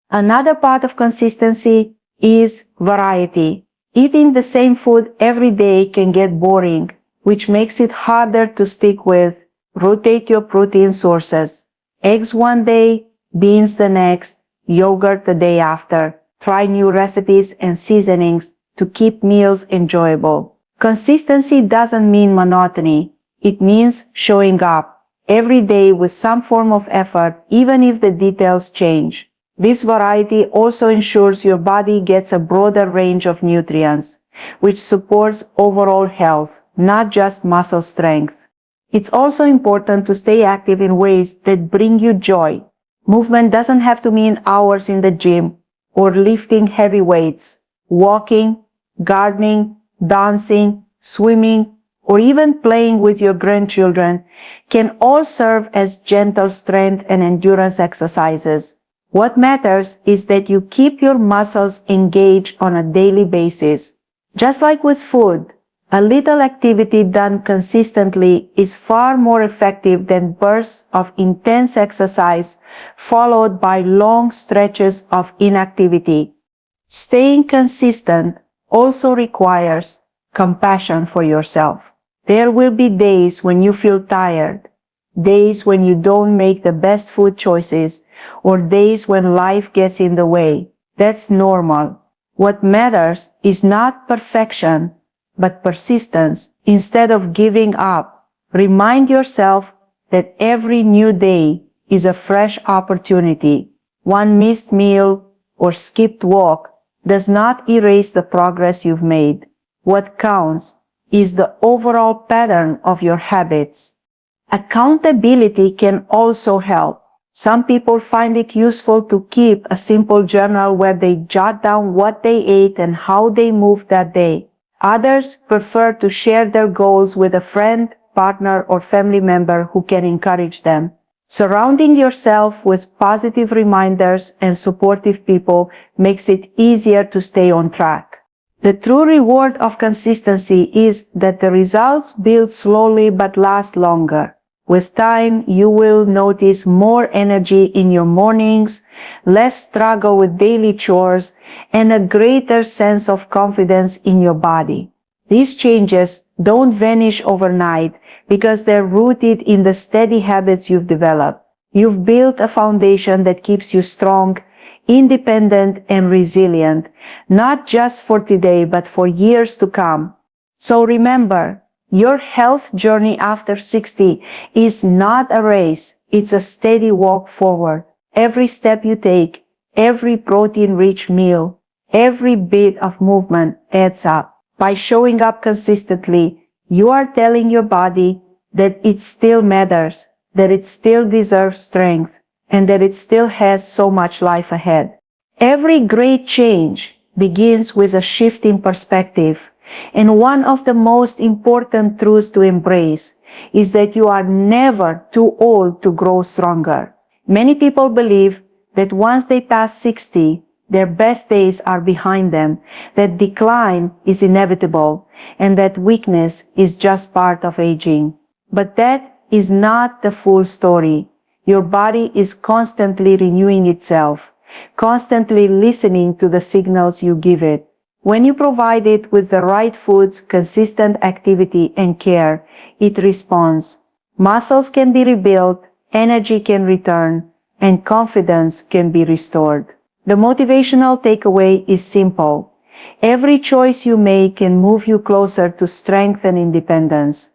Another part of consistency is variety. Eating the same food every day can get boring, which makes it harder to stick with. Rotate your protein sources. Eggs one day, beans the next, yogurt the day after. Try new recipes and seasonings to keep meals enjoyable. Consistency doesn't mean monotony. It means showing up every day with some form of effort, even if the details change. This variety also ensures your body gets a broader range of nutrients, which supports overall health, not just muscle strength. It's also important to stay active in ways that bring you joy. Movement doesn't have to mean hours in the gym or lifting heavy weights. Walking, gardening, dancing, swimming, or even playing with your grandchildren can all serve as gentle strength and endurance exercises. What matters is that you keep your muscles engaged on a daily basis. Just like with food, a little activity done consistently is far more effective than bursts of intense exercise followed by long stretches of inactivity. Staying consistent also requires compassion for yourself. There will be days when you feel tired, days when you don't make the best food choices, or days when life gets in the way. That's normal. What matters is not perfection, but persistence. Instead of giving up, remind yourself that every new day is a fresh opportunity. One missed meal or skipped walk does not erase the progress you've made. What counts is the overall pattern of your habits. Accountability can also help. Some people find it useful to keep a simple journal where they jot down what they ate and how they moved that day. Others prefer to share their goals with a friend, partner, or family member who can encourage them. Surrounding yourself with positive reminders and supportive people makes it easier to stay on track. The true reward of consistency is that the results build slowly but last longer. With time, you will notice more energy in your mornings, less struggle with daily chores, and a greater sense of confidence in your body. These changes don't vanish overnight because they're rooted in the steady habits you've developed. You've built a foundation that keeps you strong, independent, and resilient, not just for today, but for years to come. So remember, your health journey after 60 is not a race. It's a steady walk forward. Every step you take, every protein-rich meal, every bit of movement adds up. By showing up consistently, you are telling your body that it still matters, that it still deserves strength, and that it still has so much life ahead. Every great change begins with a shift in perspective. And one of the most important truths to embrace is that you are never too old to grow stronger. Many people believe that once they pass 60, their best days are behind them, that decline is inevitable, and that weakness is just part of aging. But that is not the full story. Your body is constantly renewing itself, constantly listening to the signals you give it. When you provide it with the right foods, consistent activity, and care, it responds. Muscles can be rebuilt, energy can return, and confidence can be restored. The motivational takeaway is simple. Every choice you make can move you closer to strength and independence.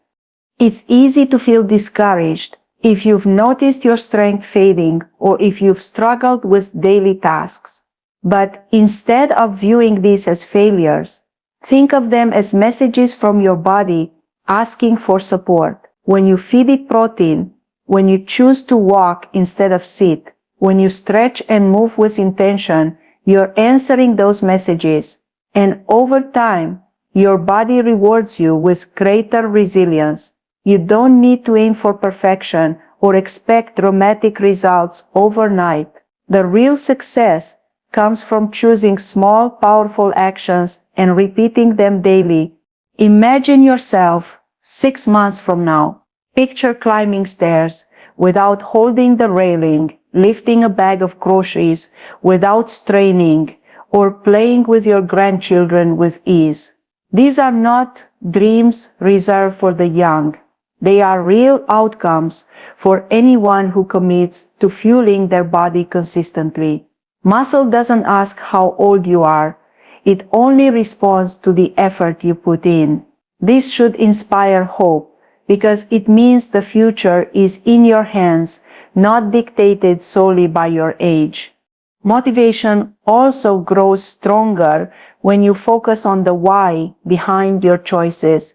It's easy to feel discouraged if you've noticed your strength fading or if you've struggled with daily tasks. But instead of viewing these as failures, think of them as messages from your body asking for support. When you feed it protein, when you choose to walk instead of sit, when you stretch and move with intention, you're answering those messages. And over time, your body rewards you with greater resilience. You don't need to aim for perfection or expect dramatic results overnight. The real success comes from choosing small, powerful actions and repeating them daily. Imagine yourself 6 months from now. Picture climbing stairs without holding the railing, lifting a bag of groceries without straining, or playing with your grandchildren with ease. These are not dreams reserved for the young. They are real outcomes for anyone who commits to fueling their body consistently. Muscle doesn't ask how old you are. It only responds to the effort you put in. This should inspire hope because it means the future is in your hands, not dictated solely by your age. Motivation also grows stronger when you focus on the why behind your choices.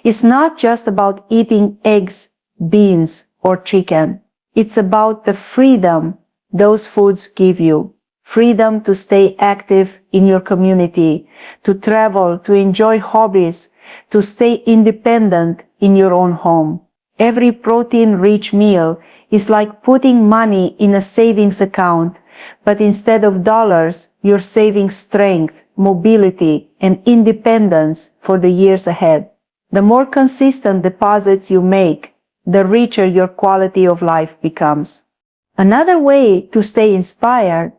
It's not just about eating eggs, beans, or chicken. It's about the freedom those foods give you. Freedom to stay active in your community, to travel, to enjoy hobbies, to stay independent in your own home. Every protein-rich meal is like putting money in a savings account, but instead of dollars, you're saving strength, mobility, and independence for the years ahead. The more consistent deposits you make, the richer your quality of life becomes. Another way to stay inspired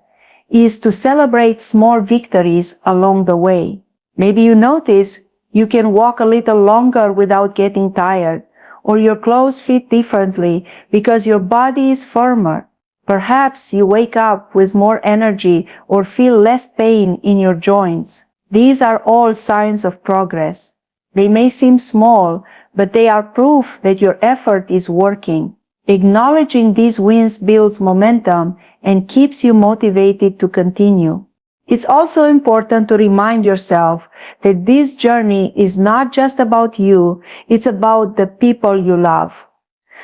is to celebrate small victories along the way. Maybe you notice you can walk a little longer without getting tired, or your clothes fit differently because your body is firmer. Perhaps you wake up with more energy or feel less pain in your joints. These are all signs of progress. They may seem small, but they are proof that your effort is working. Acknowledging these wins builds momentum and keeps you motivated to continue. It's also important to remind yourself that this journey is not just about you, it's about the people you love.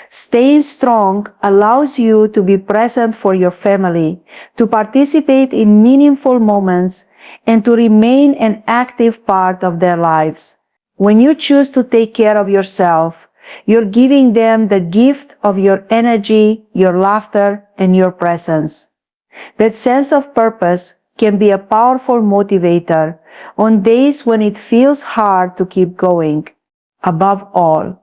Staying strong allows you to be present for your family, to participate in meaningful moments, and to remain an active part of their lives. When you choose to take care of yourself, you're giving them the gift of your energy, your laughter, and your presence. That sense of purpose can be a powerful motivator on days when it feels hard to keep going. Above all,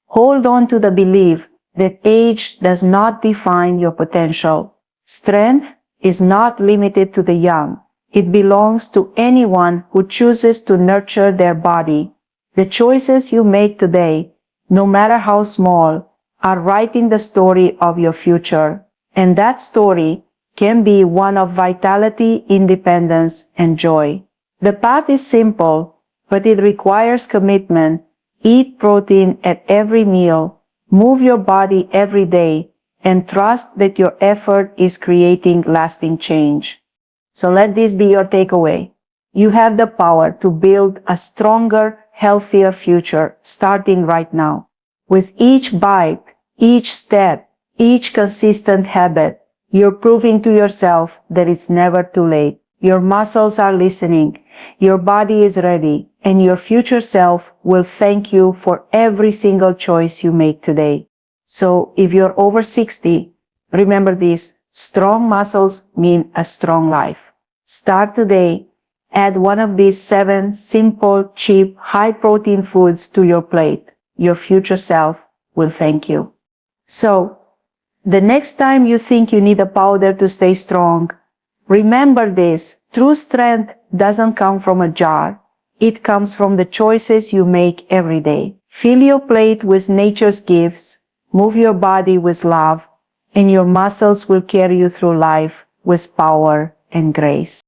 hold on to the belief that age does not define your potential. Strength is not limited to the young. It belongs to anyone who chooses to nurture their body. The choices you make today, no matter how small, are writing the story of your future. And that story can be one of vitality, independence, and joy. The path is simple, but it requires commitment. Eat protein at every meal, move your body every day, and trust that your effort is creating lasting change. So let this be your takeaway. You have the power to build a stronger, healthier future starting right now. With each bite, each step, each consistent habit, you're proving to yourself that it's never too late. Your muscles are listening, your body is ready, and your future self will thank you for every single choice you make today. So if you're over 60, remember this, strong muscles mean a strong life. Start today. Add one of these 7 simple, cheap, high-protein foods to your plate. Your future self will thank you. So, the next time you think you need a powder to stay strong, remember this, true strength doesn't come from a jar. It comes from the choices you make every day. Fill your plate with nature's gifts, move your body with love, and your muscles will carry you through life with power and grace.